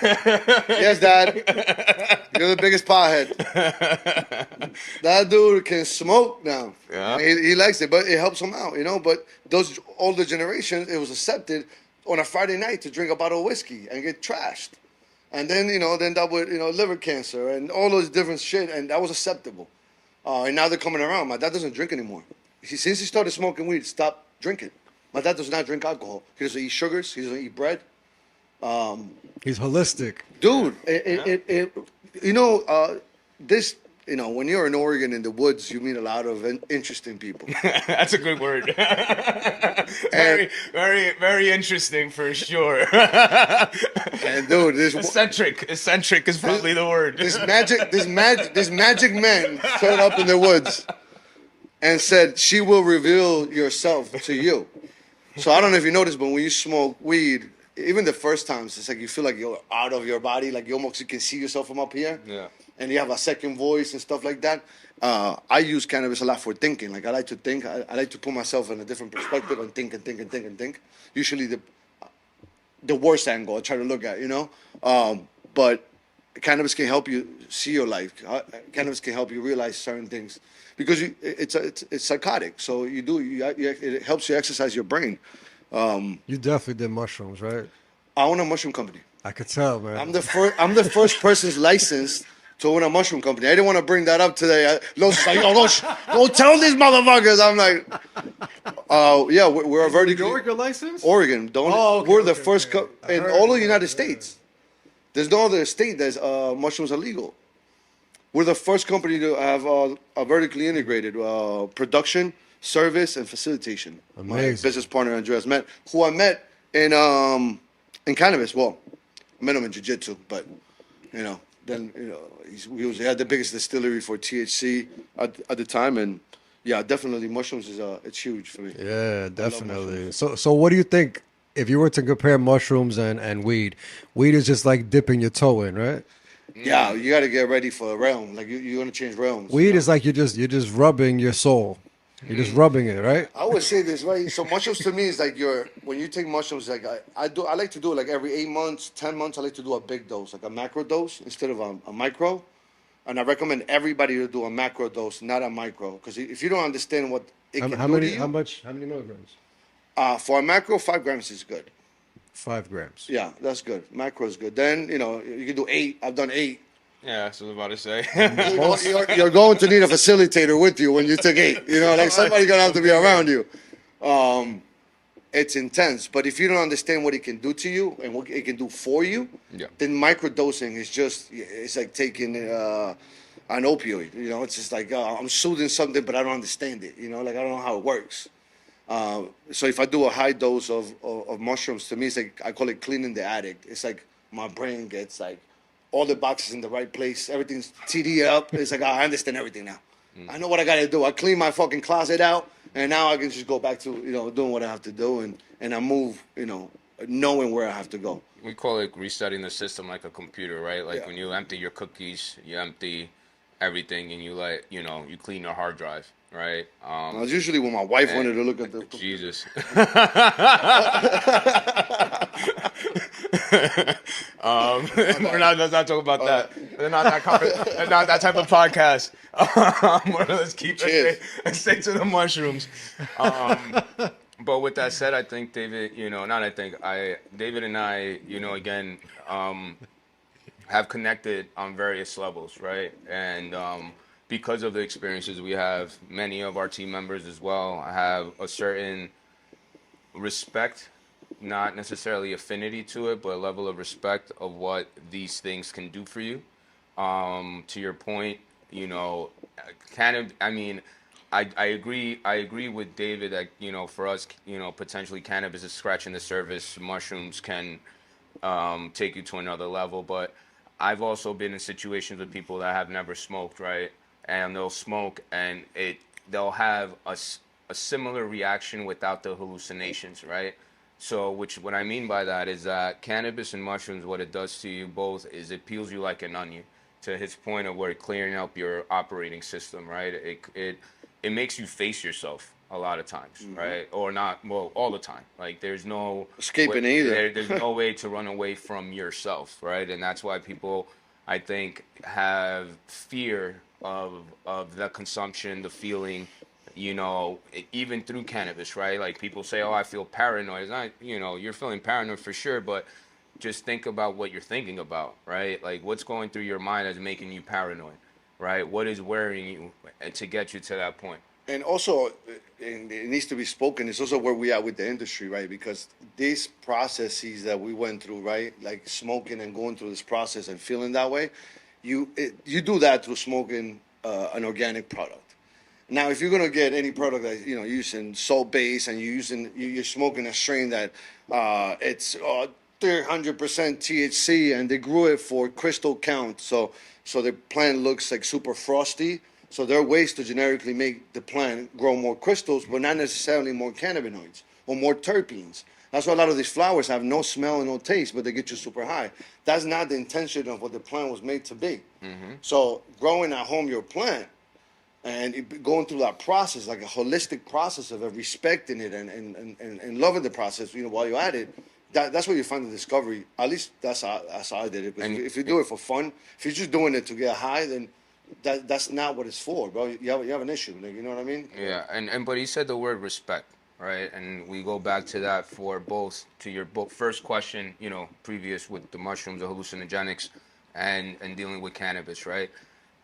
[SPEAKER 2] Yes, Dad, you're the biggest pothead. That dude can smoke now, and
[SPEAKER 3] Yeah.
[SPEAKER 2] he likes it, but it helps him out, you know. But those older generations, it was accepted on a Friday night to drink a bottle of whiskey and get trashed, and then then that would liver cancer and all those different shit, and that was acceptable. And now they're coming around. My dad doesn't drink anymore. Since he started smoking weed, stopped drinking. My dad does not drink alcohol. He doesn't eat sugars. He doesn't eat bread.
[SPEAKER 1] He's holistic.
[SPEAKER 2] Dude,
[SPEAKER 3] Yeah.
[SPEAKER 2] this, when you're in Oregon in the woods, you meet a lot of interesting people.
[SPEAKER 3] That's a good word.
[SPEAKER 2] And
[SPEAKER 3] Very interesting for sure.
[SPEAKER 2] and dude,
[SPEAKER 3] Eccentric is probably the word.
[SPEAKER 2] this magic man showed up in the woods and said, "She will reveal yourself to you." So I don't know if you noticed, but when you smoke weed, even the first times, it's like you feel like you're out of your body, like you can see yourself from up here.
[SPEAKER 3] Yeah.
[SPEAKER 2] And you have a second voice and stuff like that. I use cannabis a lot for thinking. Like I like to think. I like to put myself in a different perspective and think and think and think and think. Usually the worst angle I try to look at, but cannabis can help you see your life. Cannabis can help you realize certain things because it's psychotic. So it helps you exercise your brain.
[SPEAKER 1] You definitely did mushrooms, right?
[SPEAKER 2] I own a mushroom company.
[SPEAKER 1] I could tell, man.
[SPEAKER 2] I'm the first person's licensed to own a mushroom company. I didn't want to bring that up today. Los like, don't tell these motherfuckers. I'm like, yeah, we're a vertically
[SPEAKER 1] New York, your license?
[SPEAKER 2] Oregon.
[SPEAKER 1] Okay,
[SPEAKER 2] We're the
[SPEAKER 1] okay,
[SPEAKER 2] first
[SPEAKER 1] okay. I
[SPEAKER 2] in
[SPEAKER 1] heard
[SPEAKER 2] all of
[SPEAKER 1] about
[SPEAKER 2] the United
[SPEAKER 1] that,
[SPEAKER 2] States. There's no other state that's mushrooms are legal. We're the first company to have a vertically integrated production, service, and facilitation. My
[SPEAKER 1] Amazing.
[SPEAKER 2] business partner Andreas who I met in cannabis. Well, I met him in jiu-jitsu, but then he had the biggest distillery for THC at the time, and yeah, definitely mushrooms is it's huge for me.
[SPEAKER 1] Yeah,
[SPEAKER 2] I love
[SPEAKER 1] definitely.
[SPEAKER 2] mushrooms.
[SPEAKER 1] So what do you think if you were to compare mushrooms and weed? Weed is just like dipping your toe in, right?
[SPEAKER 2] Yeah, you got to get ready for a realm. Like you're gonna change realms.
[SPEAKER 1] Weed is like you're just rubbing your soul. You're just rubbing it, right?
[SPEAKER 2] I would say this, right? So mushrooms to me is like when you take mushrooms, like I like to do it like every 8 months, 10 months. I like to do a big dose, like a macro dose instead of a micro. And I recommend everybody to do a macro dose, not a micro, because if you don't understand what it can
[SPEAKER 1] How
[SPEAKER 2] do to
[SPEAKER 1] many?
[SPEAKER 2] you,
[SPEAKER 1] How many milligrams?
[SPEAKER 2] for a macro, 5 grams is good.
[SPEAKER 1] 5 grams.
[SPEAKER 2] Yeah, that's good. Macro is good. Then you can do 8. I've done 8.
[SPEAKER 3] Yeah, that's what I was about to say.
[SPEAKER 2] You're going to need a facilitator with you when you take 8. Like somebody's gonna have to be around you. It's intense, but if you don't understand what it can do to you and what it can do for you,
[SPEAKER 3] Yeah.
[SPEAKER 2] then microdosing is it's like taking an opioid. It's just like I'm soothing something, but I don't understand it. Like I don't know how it works. So if I do a high dose of mushrooms, to me it's like I call it cleaning the attic. It's like my brain gets like all the boxes in the right place, everything's TD up. It's like I understand everything now. I know what I gotta do. I clean my fucking closet out, and now I can just go back to doing what I have to do, and I move knowing where I have to go.
[SPEAKER 3] We call it resetting the system like a computer, right? Like
[SPEAKER 2] Yeah.
[SPEAKER 3] when you empty your cookies, you empty everything, and you clean your hard drive, right?
[SPEAKER 2] It's usually when my wife wanted to look at the
[SPEAKER 3] Jesus. Let's not talk about that. They're not they're not that type of podcast. Let's
[SPEAKER 2] Cheers.
[SPEAKER 3] let's stay to the mushrooms. But with that said, I think David, David and I, again, have connected on various levels, right? And because of the experiences we have, many of our team members as well have a certain respect, not necessarily affinity to it, but a level of respect of what these things can do for you. To your point, I mean, I agree. I agree with David that for us, potentially cannabis is scratching the surface. Mushrooms can take you to another level. But I've also been in situations with people that have never smoked, right? And they'll smoke, and it they'll have a similar reaction without the hallucinations, right? So, what I mean by that is that cannabis and mushrooms, what it does to you both is it peels you like an onion. To his point of where clearing up your operating system, right? It makes you face yourself a lot of times, right? Or not, well, all the time. Like there's no
[SPEAKER 2] Escaping either.
[SPEAKER 3] there's no way to run away from yourself, right? And that's why people, I think, have fear of the consumption, the feeling, even through cannabis, right? Like people say, "Oh, I feel paranoid." It's not, you're feeling paranoid for sure, but just think about what you're thinking about, right? Like what's going through your mind that's making you paranoid, right? What is worrying you to get you to that point?
[SPEAKER 2] And also, and it needs to be spoken, it's also where we are with the industry, right? Because these processes that we went through, right? Like smoking and going through this process and feeling that way, you do that through smoking an organic product. Now, if you're gonna get any product that using salt base and you're smoking a strain that it's 300% THC and they grew it for crystal count, so the plant looks like super frosty. So there are ways to generically make the plant grow more crystals, but not necessarily more cannabinoids or more terpenes. That's why a lot of these flowers have no smell and no taste, but they get you super high. That's not the intention of what the plant was made to be. So growing at home your plant and going through that process, like a holistic process of respecting it and loving the process, while you're at it, that's where you find the discovery. At least that's how I did it. But if you do it for fun, if you're just doing it to get high, then that's not what it's for, bro. You have an issue, like, you know what I mean?
[SPEAKER 3] Yeah, but he said the word respect, right? And we go back to that for both to your first question, previous with the mushrooms, the hallucinogenics, and dealing with cannabis, right?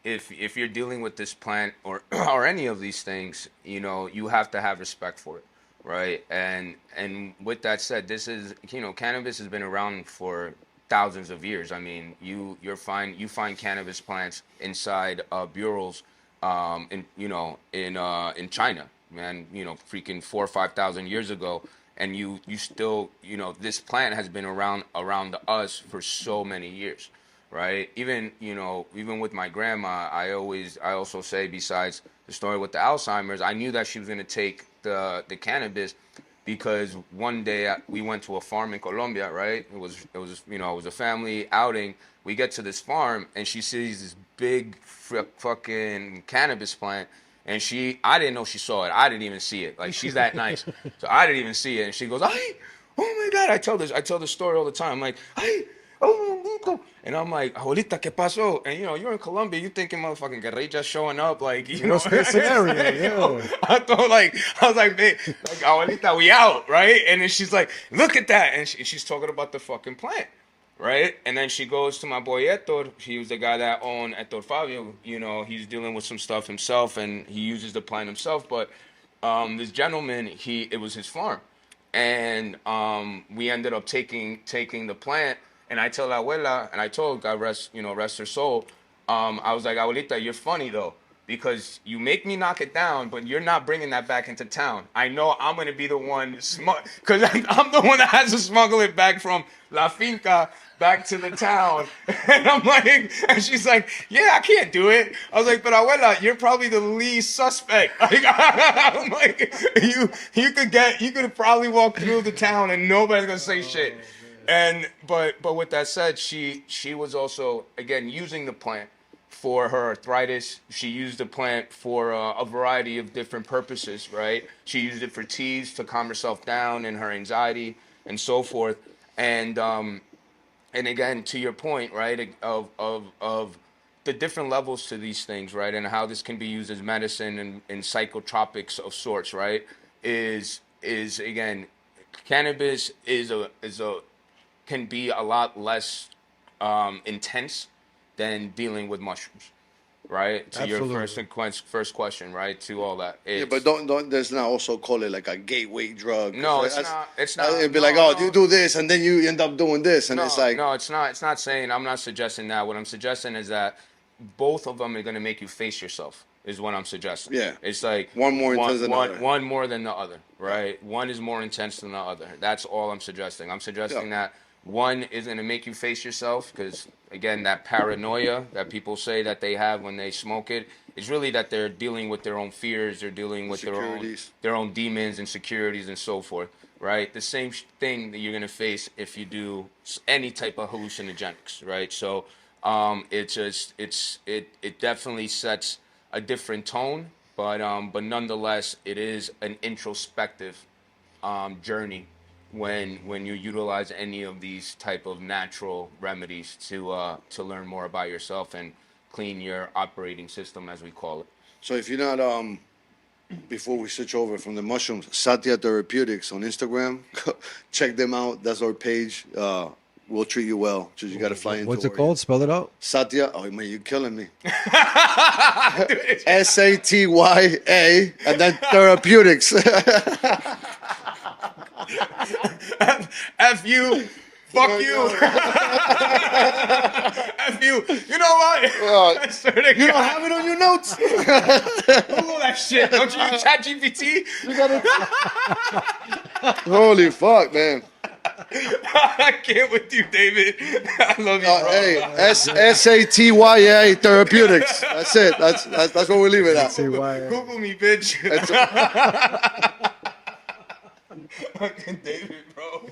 [SPEAKER 3] If you're dealing with this plant or or any of these things, you have to have respect for it, right? And with that said, this is cannabis has been around for thousands of years. I mean, you find cannabis plants inside bureaus, in China, man. Freaking 4 or 5,000 years ago, and you still this plant has been around us for so many years, right? Even with my grandma, I also say, besides the story with the Alzheimer's, I knew that she was gonna take the cannabis because one day we went to a farm in Colombia, right? It was a family outing. We get to this farm and she sees this big fucking cannabis plant, and I didn't know she saw it. I didn't even see it. Like, she's that nice, so I didn't even see it. And she goes, "Ay, oh my God!" I tell this story all the time. I'm like, "Ay, oh, Nico." And I'm like, "Abuelita, ¿qué pasó?" And you're in Colombia, you thinking motherfucking guerrilla showing up, like,
[SPEAKER 1] Worst case scenario, yeah.
[SPEAKER 3] I was like, "Man, like, abuelita, we out," right? And then she's like, "Look at that," and she's talking about the fucking plant, right? And then she goes to my boy Hector. He was the guy that owned Hector Fabio. He's dealing with some stuff himself, and he uses the plant himself. But this gentleman, it was his farm, and we ended up taking the plant. And I tell abuela, and I told, God rest her soul, I was like, "Abuelita, you're funny though, because you make me knock it down, but you're not bringing that back into town. I know I'm going to be the one, because I'm the one that has to smuggle it back from La Finca back to the town." And I'm like, and she's like, "Yeah, I can't do it." I was like, "But abuela, you're probably the lead suspect." Like, I'm like, you could probably walk through the town and nobody's going to say shit. And but with that said, she was also, again, using the plant for her arthritis. She used the plant for a variety of different purposes, right? She used it for teas to calm herself down and her anxiety and so forth. And again, to your point, right, of the different levels to these things, right, and how this can be used as medicine and psychotropics of sorts, right, is again, cannabis is a can be a lot less intense than dealing with mushrooms, right? To
[SPEAKER 1] Absolutely.
[SPEAKER 3] your first question, right? To all that.
[SPEAKER 2] Yeah, but don't let's not also call it like a gateway drug.
[SPEAKER 3] No, it's not. It's not.
[SPEAKER 2] It'd be like, oh, you do this, and then you end up doing this, and it's like,
[SPEAKER 3] no, it's not. It's not saying. I'm not suggesting that. What I'm suggesting is that both of them are going to make you face yourself. Is what I'm suggesting.
[SPEAKER 2] Yeah.
[SPEAKER 3] It's like
[SPEAKER 2] one more intense than the other.
[SPEAKER 3] One more than the other, right? One is more intense than the other. That's all I'm suggesting. I'm suggesting that One is going to make you face yourself because, again, that paranoia that people say that they have when they smoke it is really that they're dealing with their own fears, they're dealing with
[SPEAKER 2] Insecurities.
[SPEAKER 3] their own demons, insecurities, and so forth. Right, the same thing that you're going to face if you do any type of hallucinogenics. Right, so it definitely sets a different tone, but nonetheless, it is an introspective journey when you utilize any of these type of natural remedies to learn more about yourself and clean your operating system, as we call it.
[SPEAKER 2] So if you're not, before we switch over from the mushrooms, Satya Therapeutics on Instagram, check them out. That's our page. We'll treat you well. Just you got to fly into.
[SPEAKER 1] What's it called? Spell it out.
[SPEAKER 2] Satya. Oh man, you're killing me. Satya and then Therapeutics.
[SPEAKER 3] F you. Fuck you. F you. You know what? I swear to
[SPEAKER 2] You don't
[SPEAKER 3] God.
[SPEAKER 2] have it on your notes.
[SPEAKER 3] Google that shit. Don't you use ChatGPT?
[SPEAKER 2] Holy fuck, man.
[SPEAKER 3] I can't with you, David. I love you, bro.
[SPEAKER 2] Hey, Satya Therapeutics. That's it. That's what we leave it at.
[SPEAKER 3] Google me, bitch. Fucking David, bro.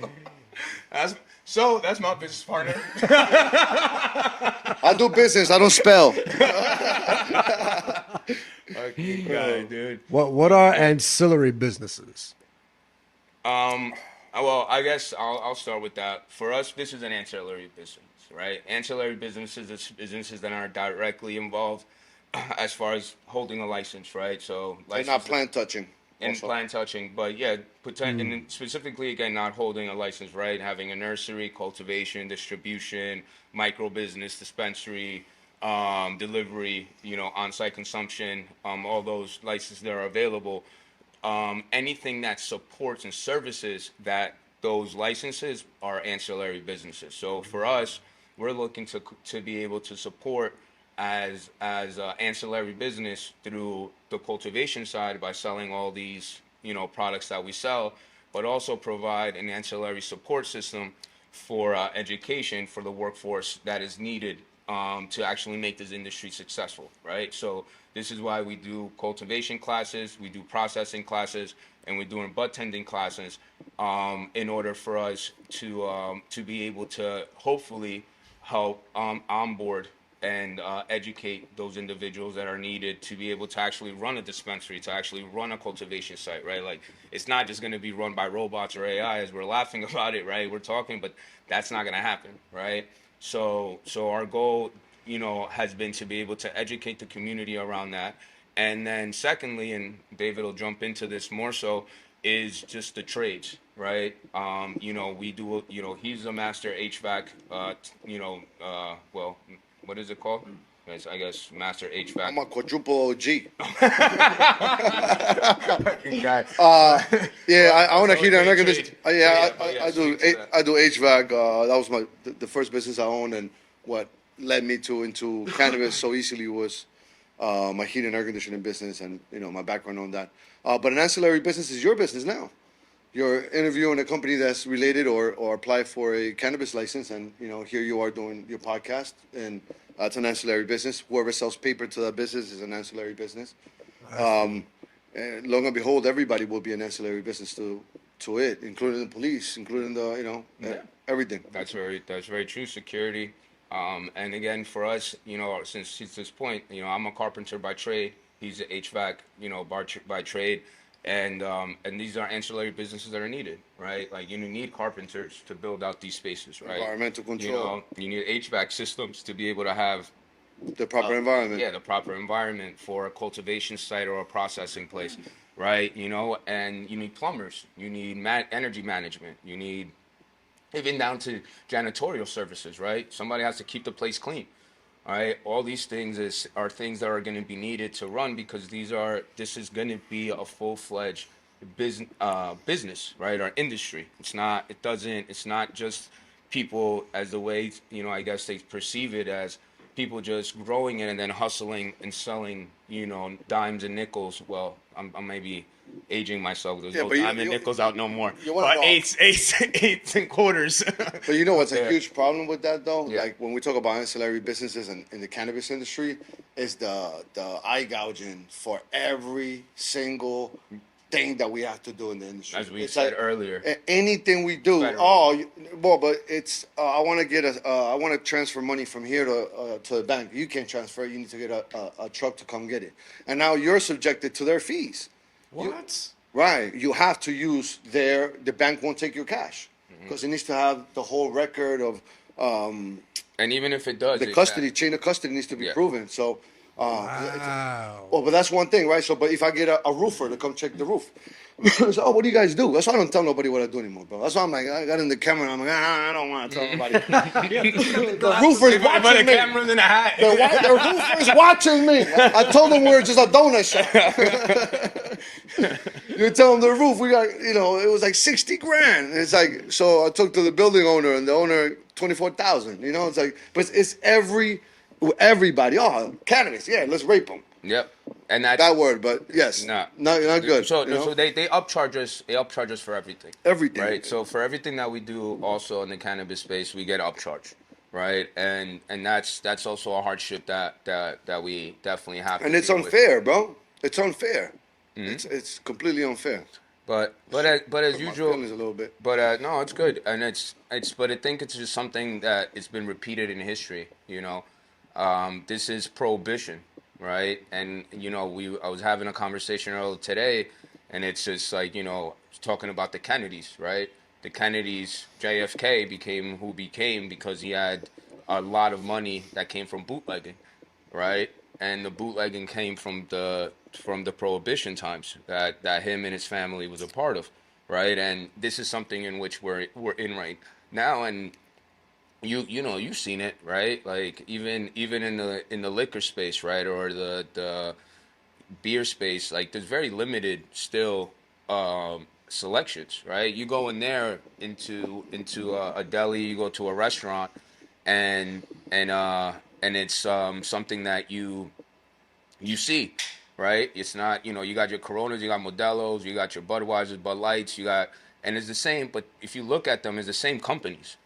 [SPEAKER 3] That's my business partner.
[SPEAKER 2] I do business. I don't spell.
[SPEAKER 3] Fucking guy, dude.
[SPEAKER 1] What are ancillary businesses?
[SPEAKER 3] Well, I guess I'll start with that. For us, this is an ancillary business, right? Ancillary businesses is businesses that are directly involved as far as holding a license, right? So
[SPEAKER 2] They're not plant touching.
[SPEAKER 3] and
[SPEAKER 2] also.
[SPEAKER 3] plant touching, but yeah, and specifically again, not holding a license, right? Having a nursery, cultivation, distribution, micro business, dispensary, delivery, on-site consumption, all those licenses that are available. Anything that supports and services that those licenses are ancillary businesses. So for us, we're looking to be able to support as ancillary business through the cultivation side by selling all these products that we sell, but also provide an ancillary support system for education for the workforce that is needed to actually make this industry successful, right? So this is why we do cultivation classes, we do processing classes, and we're doing bud tending classes in order for us to be able to hopefully help onboard and educate those individuals that are needed to be able to actually run a dispensary, to actually run a cultivation site, right? Like, it's not just going to be run by robots or AI as we're laughing about it, right? We're talking, but that's not going to happen, right? So our goal, has been to be able to educate the community around that. And then secondly, and David will jump into this more so, is just the trades, right? We do, he's a master HVAC, well, what is it called? It's, I guess, master HVAC.
[SPEAKER 2] I'm a quadruple OG.
[SPEAKER 3] Guy.
[SPEAKER 2] Yeah, I own a
[SPEAKER 3] So
[SPEAKER 2] heater and air
[SPEAKER 3] trade.
[SPEAKER 2] conditioning.
[SPEAKER 3] So
[SPEAKER 2] I do
[SPEAKER 3] speak to that.
[SPEAKER 2] I do HVAC. That was the first business I owned, and what led me into cannabis so easily was my heating and air conditioning business, and my background on that. But an ancillary business is your business now. You're interviewing a company that's related or apply for a cannabis license, and here you are doing your podcast, and it's an ancillary business. Whoever sells paper to that business is an ancillary business. And long and behold, everybody will be an ancillary business to it, including the police, including the everything.
[SPEAKER 3] That's very true. Security, and again for us, since this point, I'm a carpenter by trade. He's an HVAC, by trade, and these are ancillary businesses that are needed, right? Like you need carpenters to build out these spaces, right?
[SPEAKER 2] Environmental control.
[SPEAKER 3] You need HVAC systems to be able to have
[SPEAKER 2] The proper environment.
[SPEAKER 3] Yeah, the proper environment for a cultivation site or a processing place, right? And you need plumbers, you need energy management, you need even down to janitorial services, right? Somebody has to keep the place clean, all right? All these things are things that are going to be needed to run because this is going to be a full-fledged business, right? Our industry. It's not just people as the way, I guess they perceive it as people just growing it and then hustling and selling, dimes and nickels. Well, I'm maybe aging myself. There's
[SPEAKER 2] Yeah,
[SPEAKER 3] no
[SPEAKER 2] but
[SPEAKER 3] dime and nickels out no more.
[SPEAKER 2] you wanna
[SPEAKER 3] But
[SPEAKER 2] know-
[SPEAKER 3] eights and quarters.
[SPEAKER 2] But you know what's a
[SPEAKER 3] Yeah.
[SPEAKER 2] huge problem with that though?
[SPEAKER 3] Yeah.
[SPEAKER 2] Like when we talk about ancillary businesses and in the cannabis industry, is the eye gouging for every single thing that we have to do in the industry.
[SPEAKER 3] As we
[SPEAKER 2] It's
[SPEAKER 3] said
[SPEAKER 2] like,
[SPEAKER 3] earlier.
[SPEAKER 2] anything we do.
[SPEAKER 3] Federal.
[SPEAKER 2] Well, but it's I want to get I want to transfer money from here to the bank. You can't transfer it. You need to get a truck to come get it. And now you're subjected to their fees.
[SPEAKER 1] What?
[SPEAKER 2] Right. You have to use the bank won't take your cash because it needs to have the whole record of
[SPEAKER 3] And even if it does,
[SPEAKER 2] the custody, chain of custody needs to be
[SPEAKER 3] Yeah.
[SPEAKER 2] proven. So,
[SPEAKER 1] Wow.
[SPEAKER 2] but that's one thing, right? So, but if I get a roofer to come check the roof, so, oh, what do you guys do? That's why I don't tell nobody what I do anymore, bro. That's why I'm like, I got in the camera and I'm like, I don't want to tell nobody. The roofer's
[SPEAKER 3] But the
[SPEAKER 2] watching me.
[SPEAKER 3] camera's in a hat.
[SPEAKER 2] The roofer's watching me. I told them we were just a donut shop. You tell them the roof, we got, it was like 60 grand. And it's like, so I talked to the building owner and the owner, 24,000. It's like, but it's everybody. Oh, cannabis. Yeah, let's rape them.
[SPEAKER 3] Yep. And that's
[SPEAKER 2] That word, but yes.
[SPEAKER 3] Nah.
[SPEAKER 2] Not good.
[SPEAKER 3] So they upcharge us. They upcharge us for everything.
[SPEAKER 2] Everything.
[SPEAKER 3] Right. So for everything that we do, also in the cannabis space, we get upcharged. Right. And that's also a hardship that we definitely have.
[SPEAKER 2] And
[SPEAKER 3] to
[SPEAKER 2] it's
[SPEAKER 3] deal with.
[SPEAKER 2] unfair, bro. It's unfair. It's completely unfair.
[SPEAKER 3] But as usual,
[SPEAKER 2] My feelings a little bit.
[SPEAKER 3] But no, it's good, and it's. But I think it's just something that it's been repeated in history. This is prohibition, right? And I was having a conversation earlier today, and it's just like talking about the Kennedys, right? The Kennedys, JFK became who became because he had a lot of money that came from bootlegging, right? And the bootlegging came from the prohibition times that him and his family was a part of, right? And this is something in which we're in right now, and you've seen it, right? Like even in the liquor space, right, or the beer space, like there's very limited still selections, right? You go in there into a deli, you go to a restaurant, and it's something that you see, right? It's not, you got your Coronas, you got Modelos, you got your Budweisers, Bud Lights, and it's the same, but if you look at them, it's the same companies.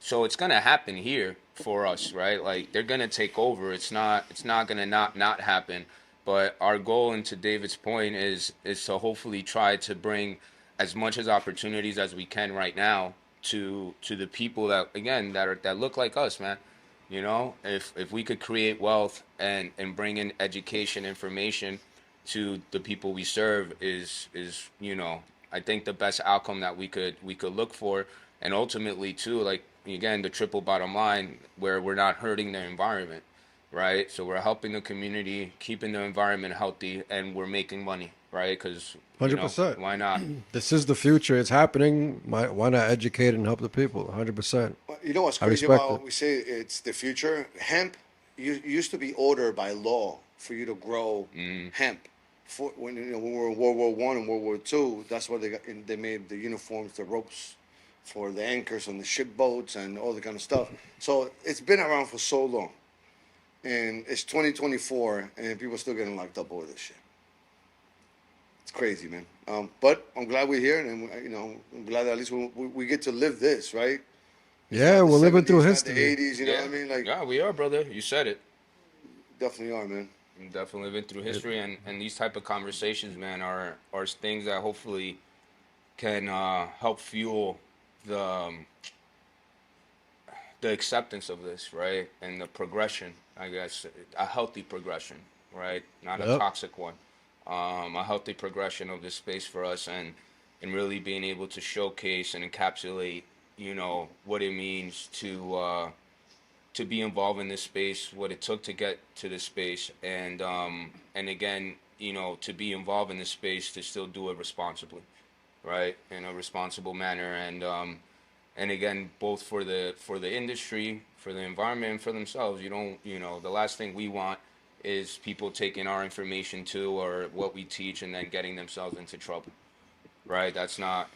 [SPEAKER 3] So it's gonna happen here for us, right? Like they're gonna take over. It's not gonna not happen. But our goal, and to David's point, is to hopefully try to bring as much as opportunities as we can right now to the people that look like us, man. If we could create wealth and bring in education, information to the people we serve is I think the best outcome that we could look for, and ultimately too, like again, the triple bottom line where we're not hurting the environment, right? So we're helping the community, keeping the environment healthy, and we're making money, right? Because
[SPEAKER 1] 100%.
[SPEAKER 3] Why not?
[SPEAKER 1] This is the future. It's happening. Why not educate and help the people? 100%.
[SPEAKER 2] You know what's
[SPEAKER 1] I
[SPEAKER 2] crazy
[SPEAKER 1] respect
[SPEAKER 2] about
[SPEAKER 1] it.
[SPEAKER 2] we say it's the future? Hemp used to be ordered by law for you to grow hemp. When we were in World War I and World War II, that's why they made the uniforms, the ropes for the anchors on the ship boats and all that kind of stuff. So it's been around for so long, and it's 2024, and people are still getting locked up over this shit. It's crazy, man. But I'm glad we're here, and I'm glad that at least we get to live this, right?
[SPEAKER 1] Yeah, we're living through
[SPEAKER 2] 70s, not
[SPEAKER 1] history.
[SPEAKER 2] The 80s, you know what I mean? Like,
[SPEAKER 3] Yeah, we are, brother. You said it.
[SPEAKER 2] definitely are, man.
[SPEAKER 3] I'm definitely living through history, and these type of conversations, man, are things that hopefully can help fuel the acceptance of this, right, and the progression. I guess a healthy progression, right, not a
[SPEAKER 1] Yep.
[SPEAKER 3] toxic one. A healthy progression of this space for us, and really being able to showcase and encapsulate, what it means to be involved in this space, what it took to get to this space, and again, to be involved in this space to still do it responsibly, right, in a responsible manner, and again, both for the industry, for the environment, and for themselves. The last thing we want is people taking our information too, or what we teach, and then getting themselves into trouble, right? That's not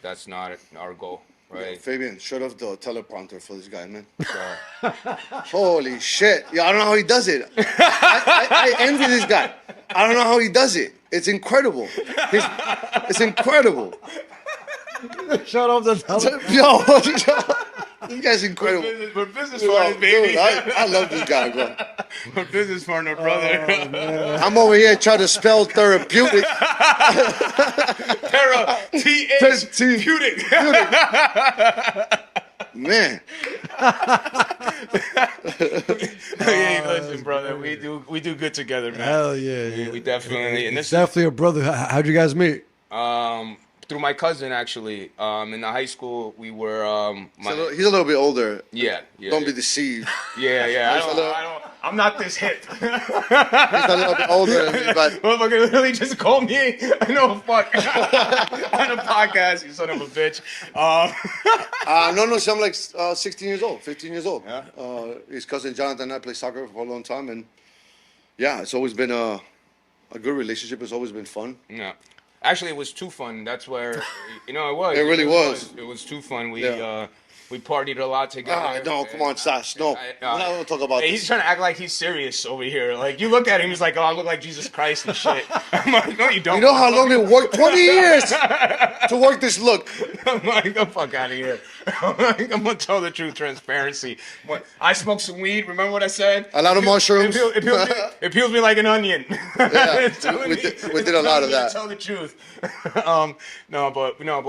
[SPEAKER 3] our goal. right?
[SPEAKER 2] Fabian, shut off the teleprompter for this guy, man. Holy shit. Yeah, I don't know how he does it. I envy this guy. I don't know how he does it. It's incredible. It's incredible.
[SPEAKER 1] Shut up the
[SPEAKER 2] Yo, this guy's incredible.
[SPEAKER 3] We're business
[SPEAKER 2] Yo,
[SPEAKER 3] partners, baby.
[SPEAKER 2] dude, I love this guy, bro.
[SPEAKER 3] We're business partner, brother.
[SPEAKER 2] I'm over here trying to spell therapeutic.
[SPEAKER 3] Therapeutic.
[SPEAKER 2] Man.
[SPEAKER 3] Hey, listen, brother. We do good together, man.
[SPEAKER 1] Hell yeah.
[SPEAKER 3] We definitely. And
[SPEAKER 1] It's
[SPEAKER 3] this
[SPEAKER 1] definitely a brother. How'd you guys meet?
[SPEAKER 3] through my cousin actually. In the high school we were.
[SPEAKER 2] He's a little bit older.
[SPEAKER 3] Yeah.
[SPEAKER 2] Don't be deceived.
[SPEAKER 3] Yeah. I'm not this hip.
[SPEAKER 2] He's a little bit older than me, but
[SPEAKER 3] Motherfucker literally just called me. I know, fuck. On a podcast, you son of a bitch.
[SPEAKER 2] no, so I'm like 16 years old, 15 years old. Yeah. His cousin Jonathan and I played soccer for a long time, and yeah, it's always been a good relationship. It's always been fun.
[SPEAKER 3] Yeah. Actually, it was too fun. That's where, it was.
[SPEAKER 2] It really was.
[SPEAKER 3] It was too fun. We partied a lot together.
[SPEAKER 2] No, come on, Sash. No, we're not going to talk about
[SPEAKER 3] Hey,
[SPEAKER 2] this.
[SPEAKER 3] he's trying to act like he's serious over here. Like, you look at him, he's like, oh, I look like Jesus Christ and shit. I'm like, no, you don't.
[SPEAKER 2] You know how long it worked? 20 years to work this look.
[SPEAKER 3] I'm like, get the fuck out of here. I'm going to tell the truth, transparency. I smoked some weed. Remember what I said?
[SPEAKER 2] A lot of mushrooms.
[SPEAKER 3] It peels me like an onion.
[SPEAKER 2] Yeah, we did a lot of that.
[SPEAKER 3] Tell the truth. But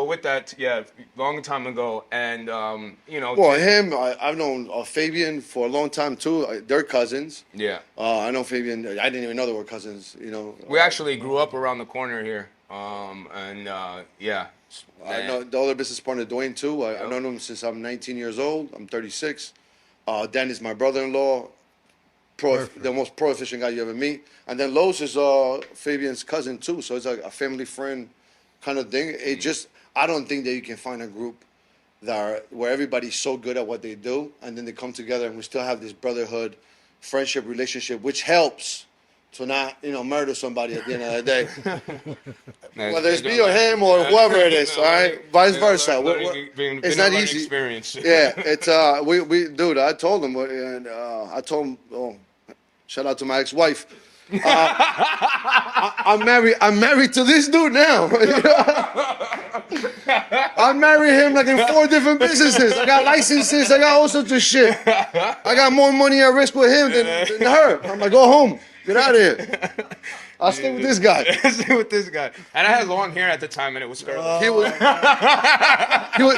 [SPEAKER 3] with that, yeah, long time ago, and
[SPEAKER 2] Well, him, I've known Fabian for a long time too. They're cousins.
[SPEAKER 3] yeah,
[SPEAKER 2] I know Fabian. I didn't even know they were cousins.
[SPEAKER 3] we actually grew up around the corner here, yeah.
[SPEAKER 2] I know the other business partner, Dwayne, too. I've known him since I'm 19 years old. I'm 36. Dan is my brother-in-law, the most pro-efficient guy you ever meet. And then Los is Fabian's cousin, too. So it's like a family friend kind of thing. It just, I don't think that you can find a group where everybody's so good at what they do, and then they come together and we still have this brotherhood, friendship, relationship, which helps to not, murder somebody at the end of the day. Whether it's me or him or whoever it is, all right? Vice versa. It's not easy.
[SPEAKER 3] Experience.
[SPEAKER 2] Yeah, it's dude. I told him, and I told him, shout out to my ex-wife. I'm married to this dude now. I married him like in 4 different businesses. I got licenses. I got all sorts of shit. I got more money at risk with him than her. I'm like, go home. Get out of here. I'll stay with this guy.
[SPEAKER 3] Stay with this guy. And I had long hair at the time, and it was curly.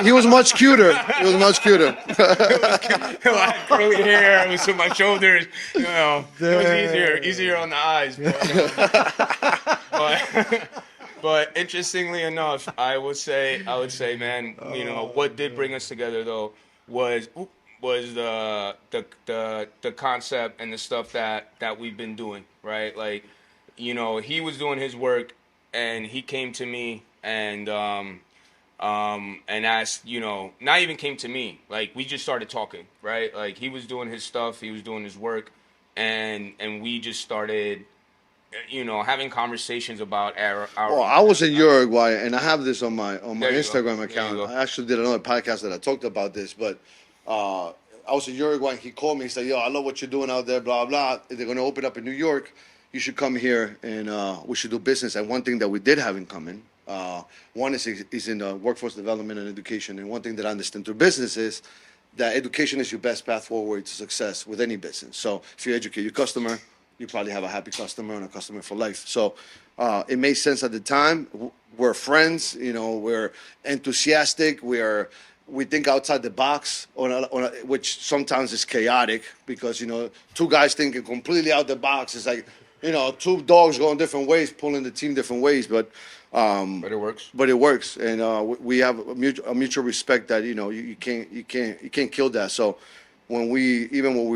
[SPEAKER 2] He was much cuter. He was much cuter.
[SPEAKER 3] I had curly hair. It was to my shoulders. It was easier on the eyes. But interestingly enough, I would say, man, what did bring us together though was the concept and the stuff that we've been doing, right? Like, he was doing his work, and he came to me and asked, not even came to me, like we just started talking, right? Like he was doing his stuff, he was doing his work, and we just started, having conversations about our.
[SPEAKER 2] Well, I was in Uruguay, and I have this on my Instagram account. I actually did another podcast that I talked about this, but I was in Uruguay, and he called me. He said, "Yo, I love what you're doing out there. Blah blah. They're going to open up in New York. You should come here, and we should do business." And one thing that we did have in common, one is in workforce development and education, and one thing that I understand through business is that education is your best path forward to success with any business. So if you educate your customer, you probably have a happy customer and a customer for life. So it made sense at the time. We're friends, we're enthusiastic, we think outside the box, which sometimes is chaotic because, 2 guys thinking completely out the box. It's like, 2 dogs going different ways, pulling the team different ways, but
[SPEAKER 3] it works.
[SPEAKER 2] But it works, and we have a mutual respect that you can't kill that. So when we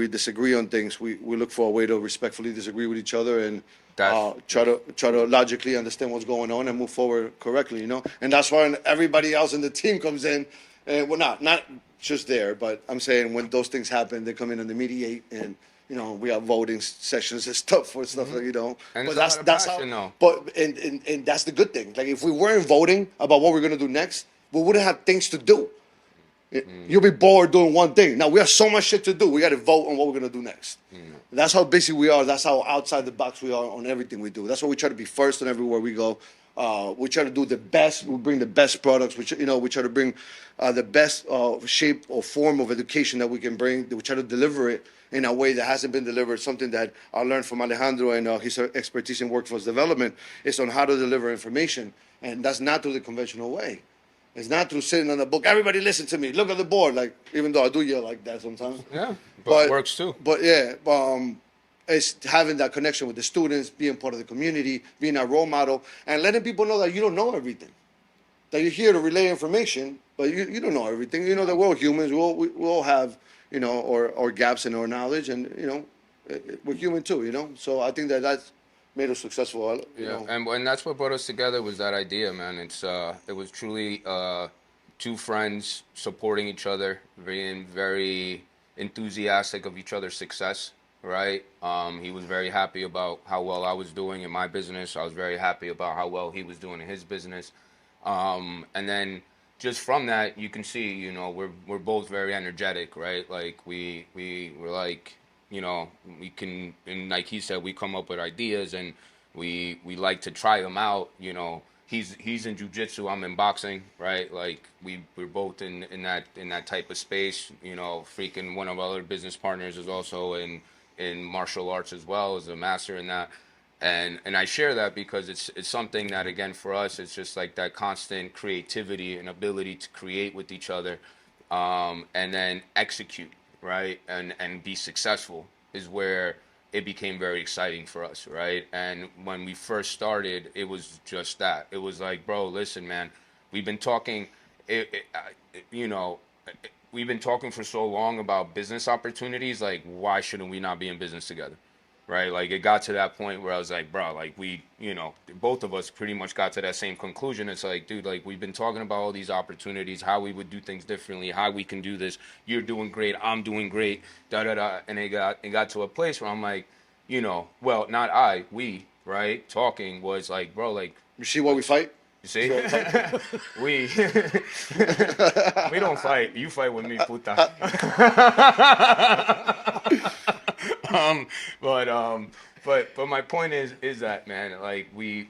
[SPEAKER 2] disagree on things, we look for a way to respectfully disagree with each other and try to logically understand what's going on and move forward correctly. And that's why everybody else in the team comes in, and not just there, but I'm saying when those things happen, they come in and they mediate and. We have voting sessions and stuff like
[SPEAKER 3] And
[SPEAKER 2] but
[SPEAKER 3] that's how.
[SPEAKER 2] But and that's the good thing. Like if we weren't voting about what we're gonna do next, we wouldn't have things to do. You'll be bored doing one thing. Now we have so much shit to do. We got to vote on what we're gonna do next. That's how busy we are. That's how outside the box we are on everything we do. That's why we try to be first on everywhere we go. We try to do the best. We bring the best products. We try to bring the best shape or form of education that we can bring. We try to deliver it in a way that hasn't been delivered. Something that I learned from Alejandro and his expertise in workforce development is on how to deliver information, and that's not through the conventional way. It's not through sitting on the book. Everybody listen to me. Look at the board. Like, even though I do yell like that sometimes.
[SPEAKER 3] Yeah, but it works too.
[SPEAKER 2] But yeah, it's having that connection with the students, being part of the community, being a role model, and letting people know that you don't know everything. That you're here to relay information, but you don't know everything. You know that we're all humans. We all have, or gaps in our knowledge, and, we're human too, So I think that's made us successful.
[SPEAKER 3] And that's what brought us together was that idea, man. It was truly two friends supporting each other, being very enthusiastic of each other's success, right? He was very happy about how well I was doing in my business. I was very happy about how well he was doing in his business. And then just from that, you can see, we're both very energetic, right? Like we're like, we can, and like he said, we come up with ideas and we like to try them out. He's in jiu-jitsu, I'm in boxing, right? Like we're both in that type of space. Freaking one of our other business partners is also in martial arts as well, as a master in that. And I share that because it's something that, again, for us, it's just like that constant creativity and ability to create with each other, and then execute, right? And be successful is where it became very exciting for us, right? And when we first started, it was just that. It was like, bro, listen, man, we've been talking, we've been talking for so long about business opportunities. Like, why shouldn't we not be in business together? Right? Like, it got to that point where I was like, bro, like both of us pretty much got to that same conclusion. It's like, dude, like we've been talking about all these opportunities, how we would do things differently, how we can do this. You're doing great. I'm doing great. Da, da, da. And it got to a place where I'm like, well, not I, we, right? Talking was like, bro, like.
[SPEAKER 2] You see why we fight?
[SPEAKER 3] You see? we we don't fight. You fight with me, puta. But my point is that, man, like we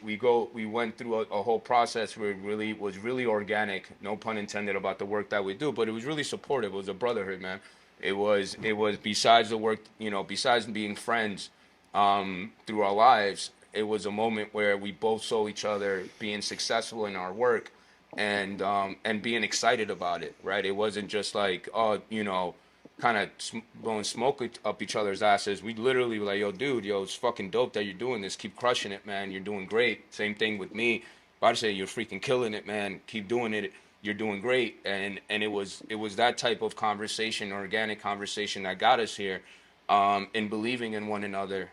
[SPEAKER 3] went through a whole process where it was really organic, no pun intended about the work that we do, but it was really supportive. It was a brotherhood, man. It was besides the work, besides being friends through our lives, it was a moment where we both saw each other being successful in our work and being excited about it, right? It wasn't just like, kind of blowing smoke up each other's asses. We literally were like, yo, dude, it's fucking dope that you're doing this. Keep crushing it, man. You're doing great. Same thing with me. I'd say you're freaking killing it, man. Keep doing it. You're doing great. And it was that type of conversation, organic conversation that got us here, in believing in one another,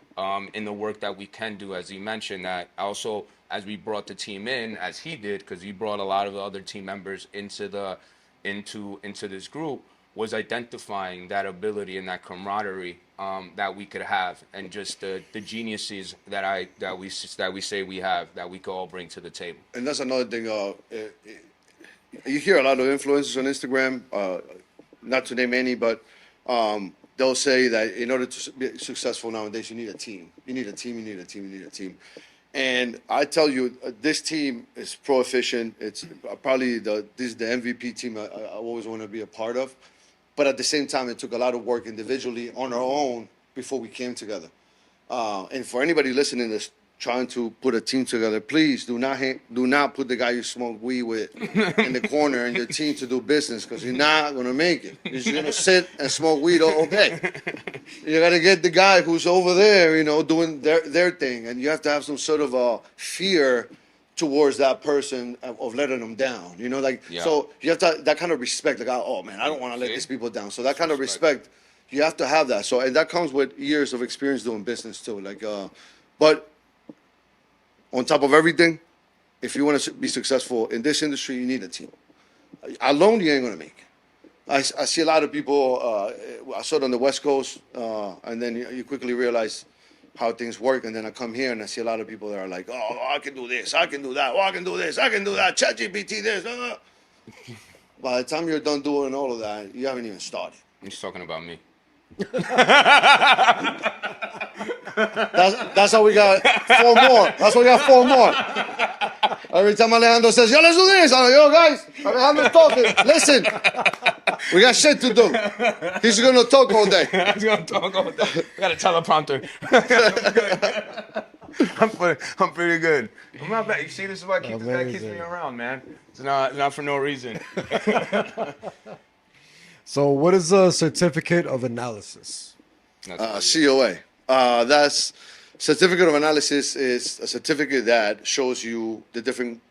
[SPEAKER 3] in the work that we can do, as he mentioned, that also as we brought the team in, as he did, because he brought a lot of the other team members into this group, was identifying that ability and that camaraderie that we could have, and just the geniuses that we say we have, that we could all bring to the table.
[SPEAKER 2] And that's another thing. You hear a lot of influencers on Instagram, not to name any, but they'll say that in order to be successful nowadays, you need a team. You need a team. You need a team. You need a team. And I tell you, this team is pro-efficient. It's probably this is the MVP team I always want to be a part of. But at the same time, it took a lot of work individually on our own before we came together. And for anybody listening that's trying to put a team together, please do not put the guy you smoke weed with in the corner in your team to do business, because you're not going to make it. You're just going to sit and smoke weed all day. You got to get the guy who's over there, doing their thing. And you have to have some sort of fear towards that person of letting them down, So you have to that kind of respect, like, oh man, I don't want to let these people down. So that kind of respect, you have to have that. So, and that comes with years of experience doing business too. But on top of everything, if you want to be successful in this industry, you need a team. Alone, you ain't gonna make it. I see a lot of people. I saw it on the West Coast, and then you quickly realize how things work, and then I come here and I see a lot of people that are like, oh, I can do this, I can do that, oh, I can do this, I can do that, ChatGPT this. by the time you're done doing all of that, you haven't even started.
[SPEAKER 3] He's talking about me.
[SPEAKER 2] That's how we got 4 more. That's why we got 4 more. Every time Alejandro says, yo, let's do this, I'm like, yo, guys, Alejandro's talking. Listen, we got shit to do. He's going to talk all day.
[SPEAKER 3] He's going to talk all day. I got a teleprompter. I'm pretty good. I'm not bad. You see, this is why this guy keeps me around, man. It's not for no reason.
[SPEAKER 1] So what is a certificate of analysis?
[SPEAKER 2] COA. That's certificate of analysis is a certificate that shows you the different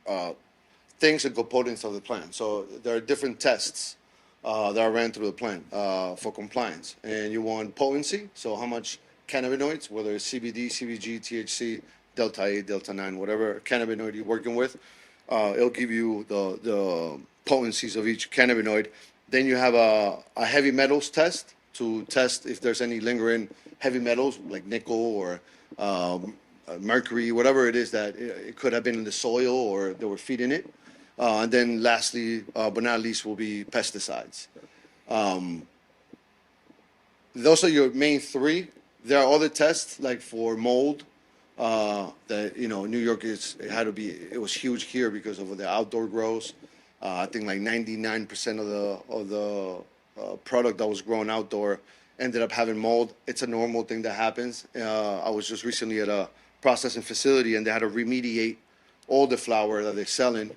[SPEAKER 2] things and components of the plant. So there are different tests that are ran through the plant for compliance. And you want potency, so how much cannabinoids, whether it's CBD, CBG, THC, Delta 8, Delta 9, whatever cannabinoid you're working with, it'll give you the potencies of each cannabinoid. Then you have a heavy metals test to test if there's any lingering heavy metals like nickel or mercury, whatever it is that it could have been in the soil or they were feeding it. And then lastly, but not least, will be pesticides. Those are your main 3. There are other tests like for mold that, New York it was huge here because of the outdoor grows. I think like 99% of the product that was grown outdoor ended up having mold. It's a normal thing that happens. I was just recently at a processing facility and they had to remediate all the flour that they're selling.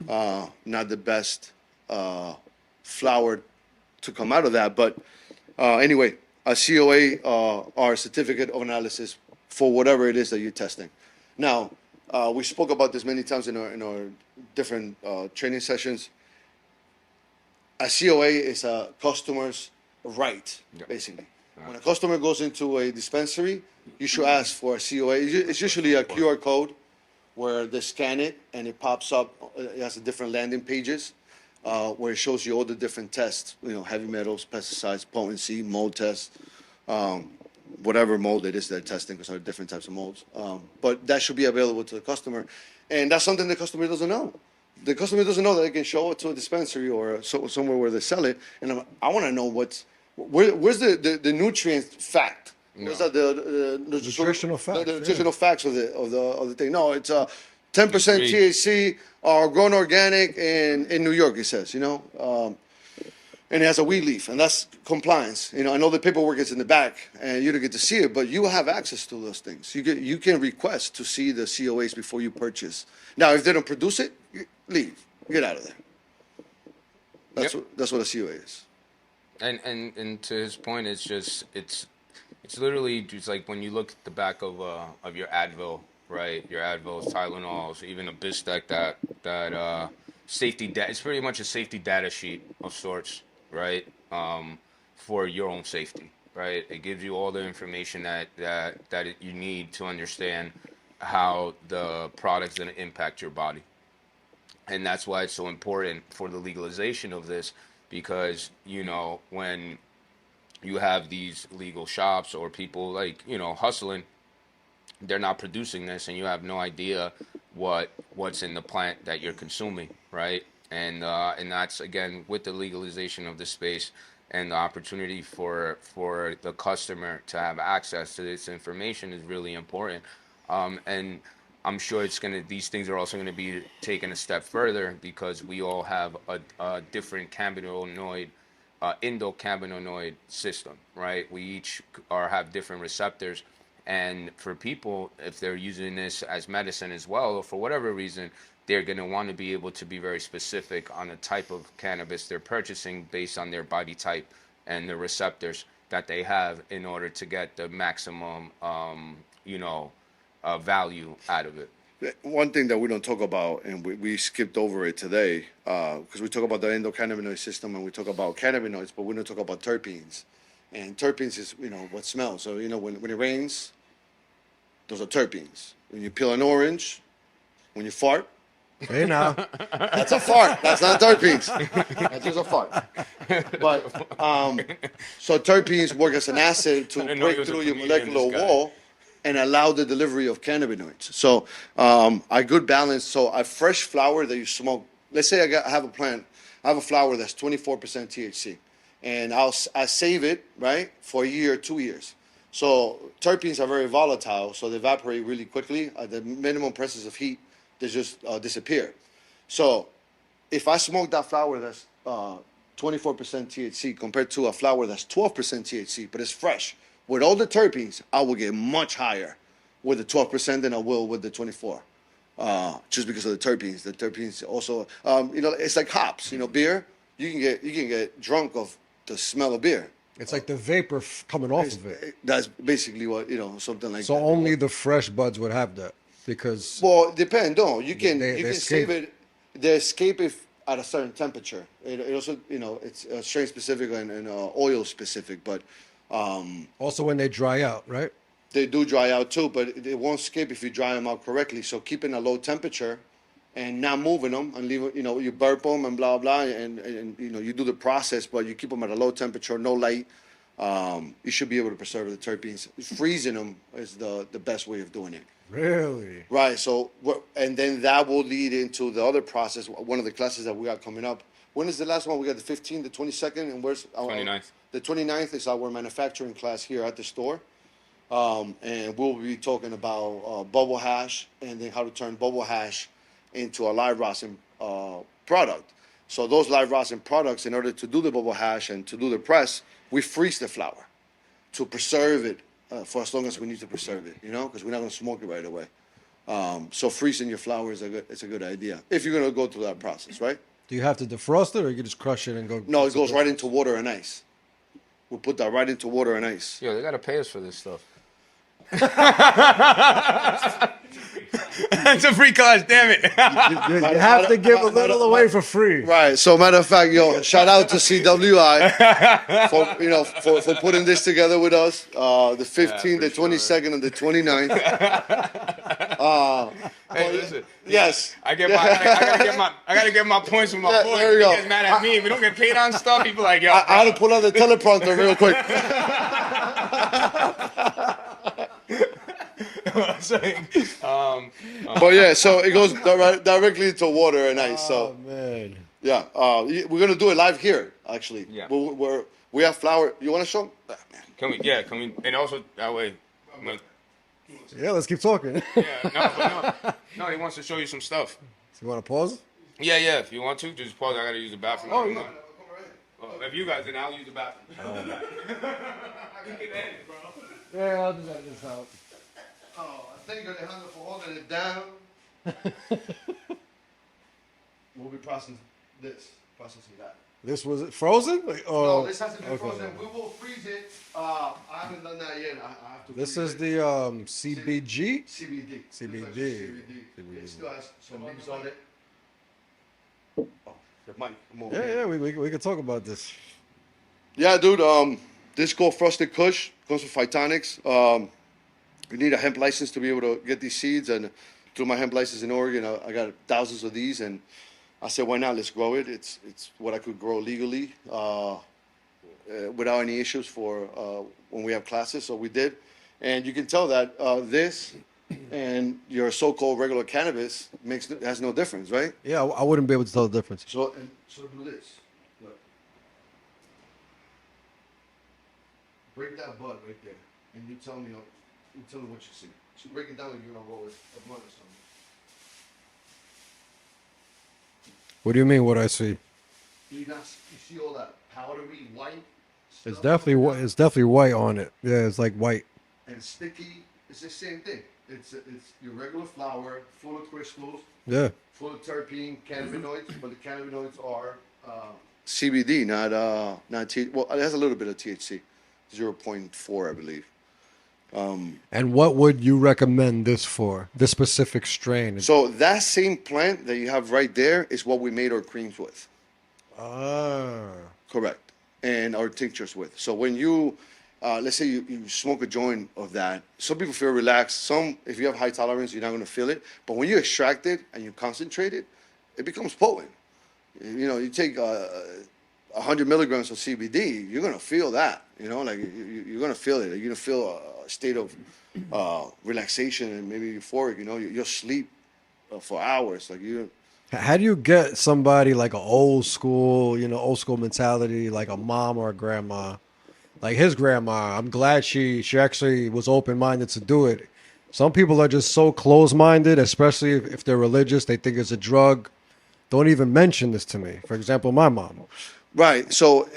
[SPEAKER 2] Not the best flour to come out of that, but anyway, a COA or certificate of analysis for whatever it is that you're testing. Now, we spoke about this many times in our different training sessions. A COA is a customer's right, basically. When a customer goes into a dispensary, you should ask for a COA. It's usually a QR code where they scan it and it pops up. It has different landing pages where it shows you all the different tests, heavy metals, pesticides, potency, mold tests, whatever mold it is they're testing, because there are different types of molds. But that should be available to the customer. And that's something the customer doesn't know. The customer doesn't know that they can show it to a dispensary or somewhere where they sell it. And I want to know where's the nutrient fact? Where's that the
[SPEAKER 1] nutritional facts?
[SPEAKER 2] The nutritional facts of the thing. No, it's 10% THC grown organic in New York. It says, and it has a weed leaf, and that's compliance. I know the paperwork is in the back, and you don't get to see it, but you have access to those things. You can request to see the COAs before you purchase. Now, if they don't produce it, leave. Get out of there. That's what a COA is.
[SPEAKER 3] And to his point, it's literally just like when you look at the back of your Advil, right? Your Advils, Tylenols, even a Bistek, that safety data. It's pretty much a safety data sheet of sorts, right? For your own safety, right? It gives you all the information that you need to understand how the product's going to impact your body. And that's why it's so important for the legalization of this, because, when you have these legal shops or people hustling, they're not producing this, and you have no idea what's in the plant that you're consuming, right? And that's, again, with the legalization of this space and the opportunity for the customer to have access to this information is really important. And I'm sure these things are also going to be taken a step further, because we all have a different endocannabinoid system, right? We each have different receptors. And for people, if they're using this as medicine as well, or for whatever reason, they're going to want to be able to be very specific on the type of cannabis they're purchasing based on their body type and the receptors that they have, in order to get the maximum, value out of it.
[SPEAKER 2] One thing that we don't talk about, and we skipped over it today, because we talk about the endocannabinoid system and we talk about cannabinoids, but we don't talk about terpenes. And terpenes is, what smells. So, when it rains, those are terpenes. When you peel an orange, when you fart,
[SPEAKER 1] Hey now.
[SPEAKER 2] that's a fart. That's not terpenes. That's just a fart. But so terpenes work as an acid to break through your molecular wall and allow the delivery of cannabinoids. So a good balance. So a fresh flower that you smoke. Let's say I have a plant I have a flower that's 24% THC, and I save it, right, for a year, 2 years. So terpenes are very volatile, so they evaporate really quickly. At the minimum presence of heat, they just disappear. So if I smoke that flower that's 24% THC compared to a flower that's 12% THC, but it's fresh, with all the terpenes, I will get much higher with the 12% than I will with the 24. Just because of the terpenes. The terpenes also, it's like hops. Beer. You can get drunk of the smell of beer.
[SPEAKER 1] It's like the vapor coming off of it.
[SPEAKER 2] That's basically what something like
[SPEAKER 1] So
[SPEAKER 2] that.
[SPEAKER 1] only the fresh buds would have that because
[SPEAKER 2] Well, it depends. No, you can
[SPEAKER 1] They
[SPEAKER 2] you can
[SPEAKER 1] escape.
[SPEAKER 2] save it. They escape if at a certain temperature. It also it's strain specific and oil specific, but
[SPEAKER 1] also when they dry out, right?
[SPEAKER 2] they do dry out too. But it won't escape if you dry them out correctly. So keeping a low temperature and not moving them and leave you burp them and blah blah and you do the process, but you keep them at a low temperature, no light. You should be able to preserve the terpenes. Freezing them is the best way of doing it.
[SPEAKER 1] Really?
[SPEAKER 2] Right. So, and then that will lead into the other process. One of the classes that we got coming up. When is the last one? We got the 15th, the 22nd, and where's
[SPEAKER 3] 29th.
[SPEAKER 2] The 29th is our manufacturing class here at the store, and we'll be talking about bubble hash and then how to turn bubble hash into a live rosin product. So those live rosin products, in order to do the bubble hash and to do the press, we freeze the flower to preserve it for as long as we need to preserve it, because we're not going to smoke it right away. So freezing your flower is a good idea if you're going to go through that process, right?
[SPEAKER 1] Do you have to defrost it or you can just crush it and go?
[SPEAKER 2] No, it goes right into water and ice. We'll put that right into water and ice.
[SPEAKER 3] Yo, they gotta pay us for this stuff. It's a free class, damn it.
[SPEAKER 1] You have to give a little away for free.
[SPEAKER 2] Right. So, matter of fact, shout out to CWI for putting this together with us. The 15th, the 22nd, and the 29th.
[SPEAKER 3] Hey, listen.
[SPEAKER 2] Yes.
[SPEAKER 3] I gotta get my points from my
[SPEAKER 2] Yeah,
[SPEAKER 3] boy.
[SPEAKER 2] there you
[SPEAKER 3] He
[SPEAKER 2] go.
[SPEAKER 3] gets mad at me. If we don't get paid on stuff, he be like, yo.
[SPEAKER 2] I had to pull out the teleprompter real quick. But yeah, so it goes directly into water and ice. So
[SPEAKER 1] Oh man.
[SPEAKER 2] yeah, we're gonna do it live here. Actually,
[SPEAKER 3] Yeah.
[SPEAKER 2] we have flower. You want to show? Ah, man.
[SPEAKER 3] Can we, and also that way.
[SPEAKER 1] Yeah, let's keep talking.
[SPEAKER 3] No, he wants to show you some stuff.
[SPEAKER 1] You want to pause?
[SPEAKER 3] Yeah, if you want to, just pause. I gotta use the bathroom.
[SPEAKER 1] Oh, yeah.
[SPEAKER 3] If you guys, then I'll use the bathroom.
[SPEAKER 1] Yeah, I'll do that this out.
[SPEAKER 2] Oh, thank you, Alejandro, for holding it down. We'll be processing that.
[SPEAKER 1] This was it frozen?
[SPEAKER 2] No, this hasn't been
[SPEAKER 1] okay.
[SPEAKER 2] frozen. We will freeze it. I haven't done that yet. I have to.
[SPEAKER 1] This
[SPEAKER 2] freeze
[SPEAKER 1] is
[SPEAKER 2] it.
[SPEAKER 1] the CBG.
[SPEAKER 2] CBD.
[SPEAKER 1] CBD.
[SPEAKER 2] It still has some leaves on it. Oh, the mic. Come over here.
[SPEAKER 1] Yeah, we can talk about this.
[SPEAKER 2] Yeah, dude. This gold frosted Kush comes with phytonics. You need a hemp license to be able to get these seeds, and through my hemp license in Oregon, I got thousands of these, and I said, why not? Let's grow it. It's what I could grow legally without any issues for when we have classes. So we did, and you can tell that this and your so-called regular cannabis has no difference, right?
[SPEAKER 1] Yeah, I wouldn't be able to tell the difference.
[SPEAKER 2] So do this. Look. Break that bud right there, and you tell me what you see. So break it down like you're gonna roll with a blunt or something.
[SPEAKER 1] What do you mean? What I see?
[SPEAKER 2] You see all that powdery white
[SPEAKER 1] It's
[SPEAKER 2] stuff
[SPEAKER 1] definitely
[SPEAKER 2] on
[SPEAKER 1] white.
[SPEAKER 2] there?
[SPEAKER 1] It's definitely white on it. Yeah, it's like white.
[SPEAKER 2] And sticky. It's the same thing. It's your regular flour, full of crystals,
[SPEAKER 1] Yeah.
[SPEAKER 2] full of terpene, cannabinoids, but the cannabinoids are CBD, not well, it has a little bit of THC, 0.4, I believe.
[SPEAKER 1] And what would you recommend this for? This specific strain?
[SPEAKER 2] So that same plant that you have right there is what we made our creams with.
[SPEAKER 1] Ah.
[SPEAKER 2] Correct. And our tinctures with. So when you, let's say you smoke a joint of that, some people feel relaxed. Some, if you have high tolerance, you're not going to feel it. But when you extract it and you concentrate it, it becomes potent. You take 100 milligrams of CBD, you're going to feel that. Like you're going to feel it. You're going to feel a state of relaxation and maybe euphoric. You'll sleep for hours. Like
[SPEAKER 1] How do you get somebody like an old school mentality, like a mom or a grandma, like his grandma? I'm glad she actually was open minded to do it. Some people are just so close minded, especially if they're religious. They think it's a drug. Don't even mention this to me. For example, my mom.
[SPEAKER 2] Right. So,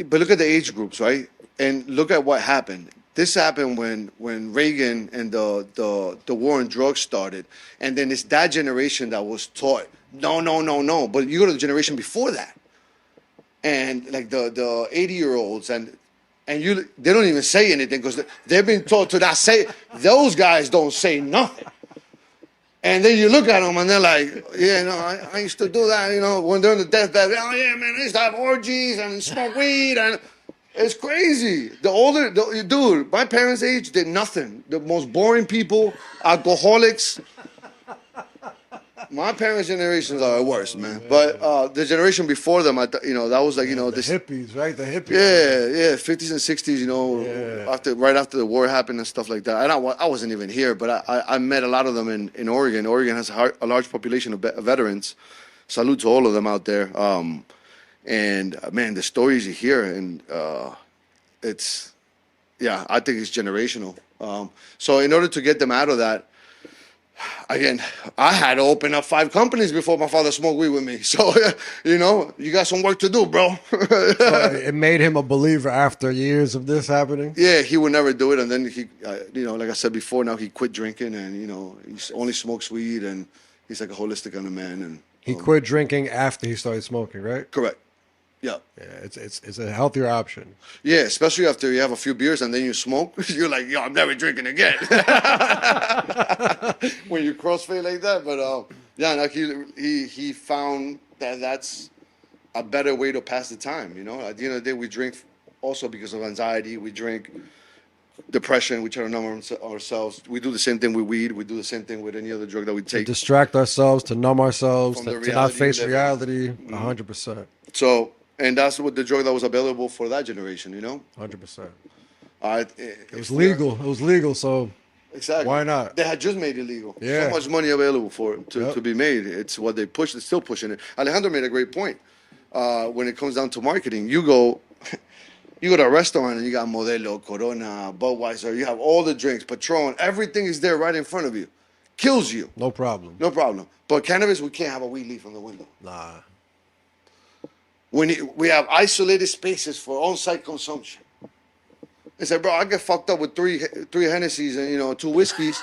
[SPEAKER 2] but look at the age groups, right? And look at what happened. This happened when Reagan and the war on drugs started, and then it's that generation that was taught no, no, no, no. But you go to the generation before that, and like the 80-year-olds and you they don't even say anything because they've been taught to not say. Those guys don't say nothing. And then you look at them and they're like, yeah, no, I used to do that, when they're on the deathbed. Oh, yeah, man, I used to have orgies and smoke weed. And it's crazy. Dude, my parents' age did nothing. The most boring people, alcoholics. My parents' generations are worse, man. But the generation before them, that was like,
[SPEAKER 1] The
[SPEAKER 2] this.
[SPEAKER 1] hippies, right? The hippies.
[SPEAKER 2] Yeah, 50s and 60s,
[SPEAKER 1] Yeah.
[SPEAKER 2] right after the war happened and stuff like that. And I wasn't even here, but I met a lot of them in Oregon. Oregon has a large population of veterans. Salute to all of them out there. And man, the stories you hear, and I think it's generational. So in order to get them out of that, again, I had to open up 5 companies before my father smoked weed with me. So, you got some work to do, bro.
[SPEAKER 1] So it made him a believer after years of this happening.
[SPEAKER 2] Yeah, he would never do it. And then he, like I said before, now he quit drinking and, he only smokes weed and he's like a holistic kind of man. And
[SPEAKER 1] He quit drinking after he started smoking, right?
[SPEAKER 2] correct. Yeah.
[SPEAKER 1] Yeah, it's a healthier option.
[SPEAKER 2] Yeah, especially after you have a few beers and then you smoke. You're like, yo, I'm never drinking again. When you crossfade like that. But like he found that that's a better way to pass the time. At the end of the day, we drink also because of anxiety. We drink depression. We try to numb ourselves. We do the same thing with weed. We do the same thing with any other drug that we
[SPEAKER 1] To
[SPEAKER 2] take.
[SPEAKER 1] distract ourselves, to numb ourselves,
[SPEAKER 2] From the
[SPEAKER 1] to not
[SPEAKER 2] reality
[SPEAKER 1] face
[SPEAKER 2] we live in.
[SPEAKER 1] reality. 100%.
[SPEAKER 2] So, and that's what the drug that was available for that generation.
[SPEAKER 1] 100%.
[SPEAKER 2] It
[SPEAKER 1] It was legal. It was legal, so
[SPEAKER 2] Exactly.
[SPEAKER 1] Why not?
[SPEAKER 2] They had just made it legal.
[SPEAKER 1] Yeah.
[SPEAKER 2] So much money available for it
[SPEAKER 1] Yep.
[SPEAKER 2] to be made. It's what they push. They're still pushing it. Alejandro made a great point. When it comes down to marketing, you go to a restaurant and you got Modelo, Corona, Budweiser. You have all the drinks, Patron. Everything is there right in front of you. Kills you.
[SPEAKER 1] no problem.
[SPEAKER 2] No problem. But cannabis, we can't have a weed leaf from the window.
[SPEAKER 1] Nah.
[SPEAKER 2] We have isolated spaces for on-site consumption. They say, bro, I get fucked up with three Hennessy's and 2 whiskeys.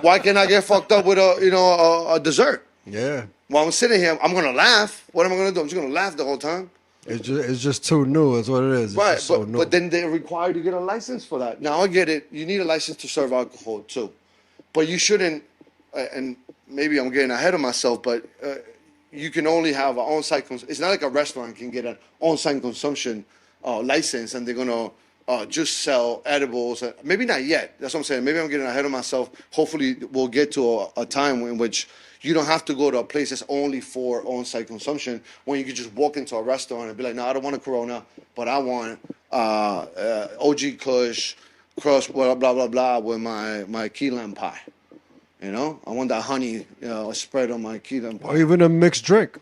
[SPEAKER 2] Why can't I get fucked up with a dessert?
[SPEAKER 1] Yeah.
[SPEAKER 2] While I'm sitting here, I'm gonna laugh. What am I gonna do? I'm just gonna laugh the whole time.
[SPEAKER 1] It's just too new. That's what it is. It's
[SPEAKER 2] Right,
[SPEAKER 1] just so new.
[SPEAKER 2] but then they're required to get a license for that. Now I get it. You need a license to serve alcohol too, but you shouldn't. And maybe I'm getting ahead of myself, but you can only have an on-site. It's not like a restaurant can get an on-site consumption license, and they're gonna just sell edibles. Maybe not yet. That's what I'm saying. Maybe I'm getting ahead of myself. Hopefully, we'll get to a time in which you don't have to go to a place that's only for on-site consumption, when you could just walk into a restaurant and be like, no, I don't want a Corona, but I want OG Kush, Crush, blah, blah, blah, blah, with my key lime pie. I want that honey spread on my key lime pie.
[SPEAKER 1] Or even a mixed drink.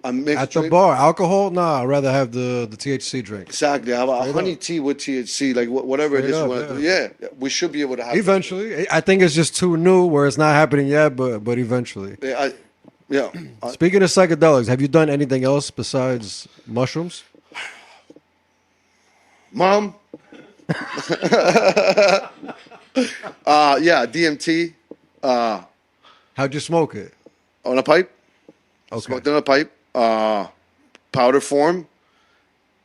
[SPEAKER 2] A mixed
[SPEAKER 1] At the
[SPEAKER 2] drink.
[SPEAKER 1] bar. Alcohol? Nah, I'd rather have the THC drink.
[SPEAKER 2] Exactly. I have a
[SPEAKER 1] Straight
[SPEAKER 2] honey
[SPEAKER 1] up.
[SPEAKER 2] tea with THC, like whatever it
[SPEAKER 1] Straight
[SPEAKER 2] is you
[SPEAKER 1] up,
[SPEAKER 2] want to do. Yeah, we should be able to have
[SPEAKER 1] Eventually. I think it's just too new where it's not happening yet, but eventually.
[SPEAKER 2] Yeah.
[SPEAKER 1] Speaking of psychedelics, have you done anything else besides mushrooms?
[SPEAKER 2] Mom. DMT
[SPEAKER 1] How'd you smoke it?
[SPEAKER 2] on a pipe.
[SPEAKER 1] Okay.
[SPEAKER 2] Smoked on a pipe. Powder form.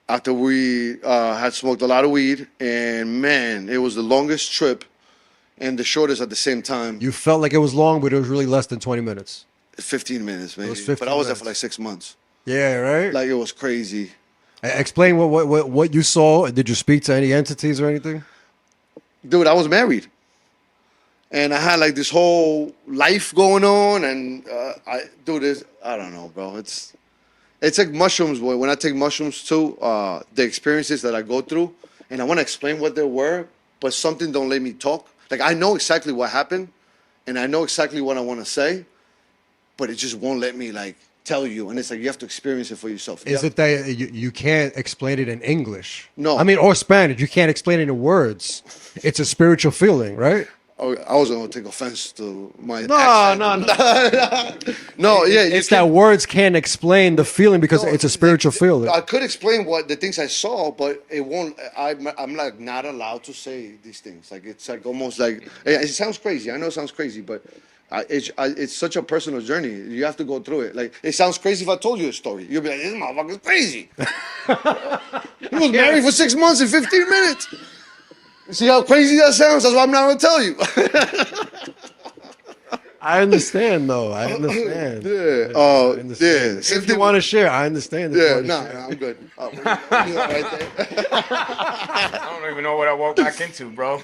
[SPEAKER 2] After we had smoked a lot of weed, and man, it was the longest trip and the shortest at the same time.
[SPEAKER 1] You felt like it was long, but it was really less than 20 minutes.
[SPEAKER 2] 15 minutes, maybe.
[SPEAKER 1] was 15
[SPEAKER 2] but I was there for
[SPEAKER 1] minutes.
[SPEAKER 2] like 6 months.
[SPEAKER 1] Yeah, right?
[SPEAKER 2] Like, it was crazy.
[SPEAKER 1] Explain what you saw. Did you speak to any entities or anything?
[SPEAKER 2] Dude, I was married. And I had like this whole life going on, and I don't know, bro. It's like mushrooms, boy. When I take mushrooms too, the experiences that I go through, and I want to explain what they were, but something don't let me talk. Like, I know exactly what happened, and I know exactly what I want to say, but it just won't let me like tell you. And it's like you have to experience it for yourself.
[SPEAKER 1] Is it that you can't explain it in English?
[SPEAKER 2] No.
[SPEAKER 1] I mean, or Spanish. You can't explain it in words. It's a spiritual feeling, right?
[SPEAKER 2] Oh, I wasn't gonna take offense to my
[SPEAKER 1] No,
[SPEAKER 2] accent.
[SPEAKER 1] no.
[SPEAKER 2] No, yeah,
[SPEAKER 1] It's that words can't explain the feeling because it's a spiritual feeling.
[SPEAKER 2] I could explain what the things I saw, but it won't. I'm like not allowed to say these things. Like it's like almost like it sounds crazy. I know it sounds crazy, but it's such a personal journey. You have to go through it. Like it sounds crazy if I told you a story. You'll be like, "This motherfucker's crazy." He was married for 6 months and 15 minutes. See how crazy that sounds? That's why I'm not gonna tell you.
[SPEAKER 1] I understand, though. I understand.
[SPEAKER 2] Yeah.
[SPEAKER 1] I understand.
[SPEAKER 2] Yeah.
[SPEAKER 1] If you want to share, I understand.
[SPEAKER 2] Yeah. Nah, I'm good. Right there.
[SPEAKER 3] I don't even know what I walked back into, bro.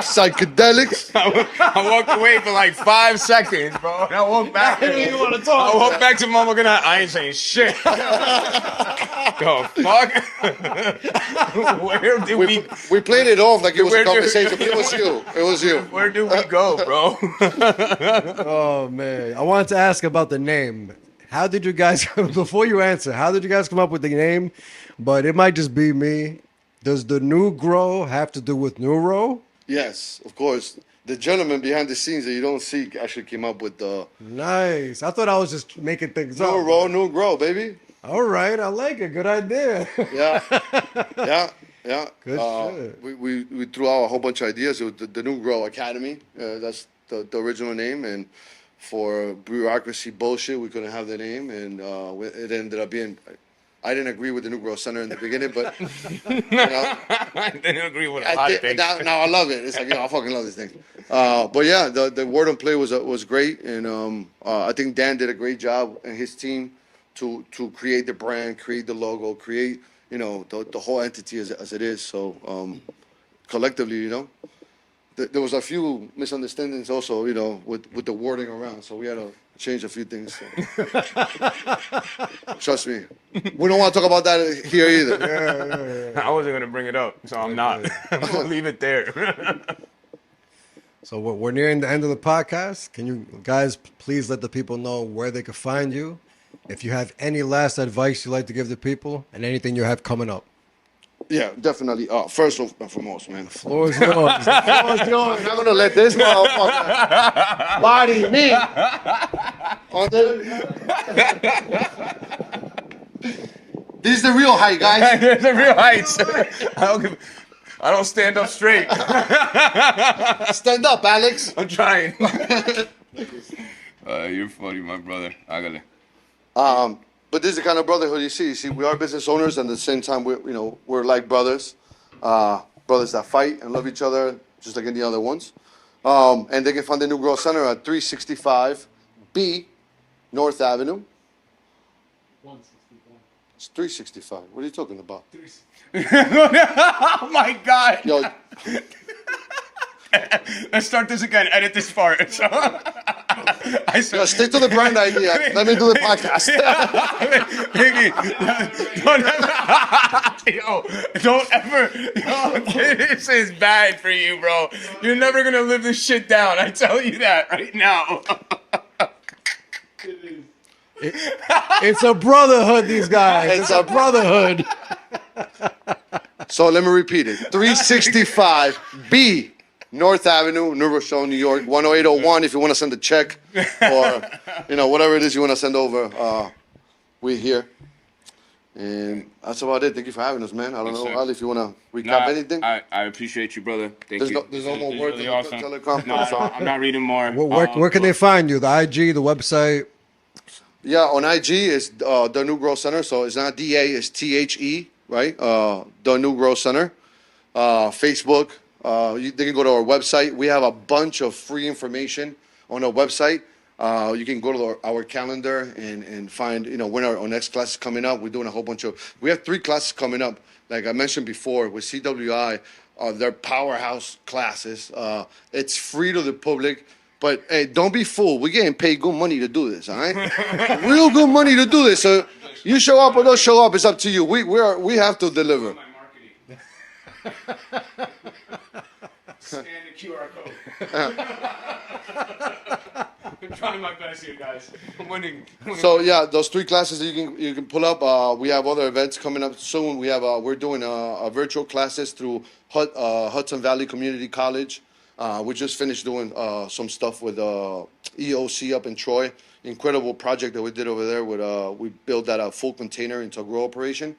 [SPEAKER 2] Psychedelics.
[SPEAKER 3] I walked away for like 5 seconds, bro. And I walked back.
[SPEAKER 1] You want to talk?
[SPEAKER 3] I walked back to Mama Good Night. I ain't saying shit. The fuck? Where did
[SPEAKER 2] We played it off like it was a
[SPEAKER 3] Where do-
[SPEAKER 2] conversation, but it was you. It was you.
[SPEAKER 3] Where do we go, bro?
[SPEAKER 1] Oh man, I wanted to ask about the name. How did you guys? Before you answer, how did you guys come up with the name? But it might just be me. Does the new grow have to do with neuro?
[SPEAKER 2] Yes, of course. The gentleman behind the scenes that you don't see actually came up with the
[SPEAKER 1] Nice. I thought I was just making things up.
[SPEAKER 2] new roll, new grow, baby.
[SPEAKER 1] All right, I like it. Good idea.
[SPEAKER 2] Yeah, yeah.
[SPEAKER 1] Good shit.
[SPEAKER 2] We threw out a whole bunch of ideas. It was the New Grow Academy. That's the original name. And for bureaucracy bullshit, we couldn't have the name. And it ended up being. I didn't agree with the New Grow Center in the beginning, but
[SPEAKER 3] I didn't agree with a lot of things.
[SPEAKER 2] now I love it. It's like, I fucking love this thing. But yeah, the word on play was great, and I think Dan did a great job and his team to create the brand, create the logo, create the whole entity as it is. So collectively, there was a few misunderstandings also, with the wording around. So we had to change a few things. So. Trust me, we don't want to talk about that here either.
[SPEAKER 3] I wasn't gonna bring it up, so I'm not. I'm gonna leave it there.
[SPEAKER 1] So we're nearing the end of the podcast. Can you guys please let the people know where they can find you? If you have any last advice you'd like to give the people and anything you have coming up.
[SPEAKER 2] Yeah, definitely. First and foremost, man.
[SPEAKER 1] Floor is yours. The floor is yours.
[SPEAKER 2] I'm not gonna let this motherfucker body me. This is the real height, guys.
[SPEAKER 3] There's the real heights. I don't stand up straight.
[SPEAKER 2] Stand up, Alex.
[SPEAKER 3] I'm trying. You're funny, my brother. I got it.
[SPEAKER 2] But this is the kind of brotherhood you see. You see, we are business owners, and at the same time, we're like brothers, brothers that fight and love each other, just like any other ones. And they can find the New Growth Center at 365 B North Avenue. 165. It's 365. What are you talking about?
[SPEAKER 3] Oh my God.
[SPEAKER 2] Yo,
[SPEAKER 3] Let's start this again. Edit this part. So,
[SPEAKER 2] yo, stick to the brand idea. Let me do the podcast.
[SPEAKER 3] Don't ever. This is bad for you, bro. You're never gonna live this shit down. I tell you that right now.
[SPEAKER 1] It's a brotherhood, these guys. It's a brotherhood.
[SPEAKER 2] So let me repeat it. 365 B North Avenue, New Rochelle, New York, 10801 if you want to send a check or, whatever it is you want to send over. We're here. And that's about it. Thank you for having us, man. I don't know, Ali, if you want to recap anything.
[SPEAKER 3] I appreciate you, brother. Thank you.
[SPEAKER 2] There's no more words.
[SPEAKER 3] Really awesome. I'm not reading more.
[SPEAKER 1] Where can they find you? The IG, the website?
[SPEAKER 2] Yeah, on IG is the New Growth Center. So it's not DA, it's THE, right? The New Growth Center. Facebook. They can go to our website. We have a bunch of free information on our website. You can go to our calendar and find, when our next class is coming up. We're doing a whole bunch we have 3 classes coming up. Like I mentioned before, with CWI, they're powerhouse classes. It's free to the public. But hey, don't be fooled. We're getting paid good money to do this, all right? Real good money to do this. So you show up or don't show up, it's up to you. We have to deliver.
[SPEAKER 3] Scan the QR code. I'm trying my best here, guys. I'm winning.
[SPEAKER 2] So yeah, those 3 classes that you can pull up. We have other events coming up soon. We're doing a virtual classes through Hudson Valley Community College. We just finished doing some stuff with EOC up in Troy. Incredible project that we did over there. With we built that a full container into a grow operation.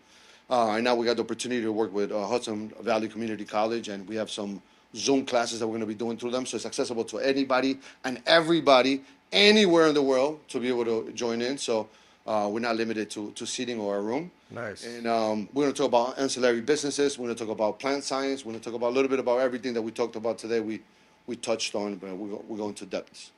[SPEAKER 2] And now we got the opportunity to work with Hudson Valley Community College, and we have some Zoom classes that we're going to be doing through them. So it's accessible to anybody and everybody anywhere in the world to be able to join in. So we're not limited to seating or a room.
[SPEAKER 1] Nice.
[SPEAKER 2] And we're going to talk about ancillary businesses. We're going to talk about plant science. We're going to talk about a little bit about everything that we talked about today. We touched on, but we're going to depths.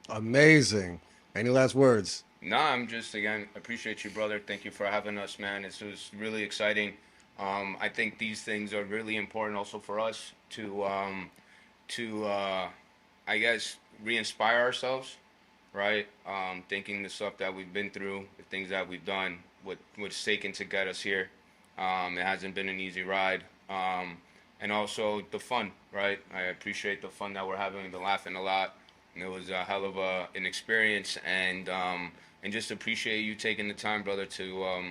[SPEAKER 1] Amazing. Any last words?
[SPEAKER 3] No, I'm just, again, appreciate you, brother. Thank you for having us, man. This was really exciting. I think these things are really important also for us to I guess, re-inspire ourselves, right? Thinking the stuff that we've been through, the things that we've done, what's taken to get us here. It hasn't been an easy ride. And also the fun, right? I appreciate the fun that we're having, the laughing a lot. And it was a hell of an experience, and just appreciate you taking the time, brother, to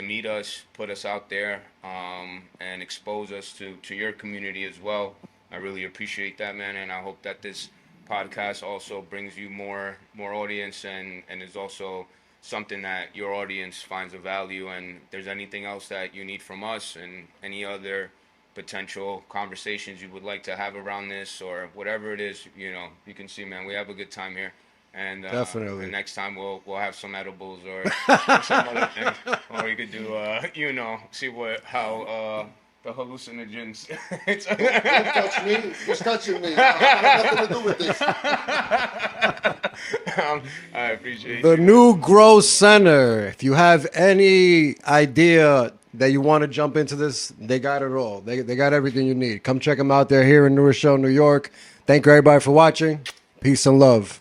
[SPEAKER 3] meet us, put us out there, and expose us to your community as well. I really appreciate that, man, and I hope that this podcast also brings you more audience, and is also something that your audience finds of value. And if there's anything else that you need from us, and any other potential conversations you would like to have around this, or whatever it is, you can see, man, we have a good time here. And
[SPEAKER 1] Definitely.
[SPEAKER 3] the next time we'll have some edibles or some other thing, or we could do see how the hallucinogens.
[SPEAKER 2] Don't touch me. Who's touching me? I have nothing to do with this.
[SPEAKER 3] I appreciate
[SPEAKER 1] The
[SPEAKER 3] you.
[SPEAKER 1] new Grow Center. If you have any idea that you want to jump into this, they got it all. They got everything you need. Come check them out. They're here in New Rochelle, New York. Thank you, everybody, for watching. Peace and love.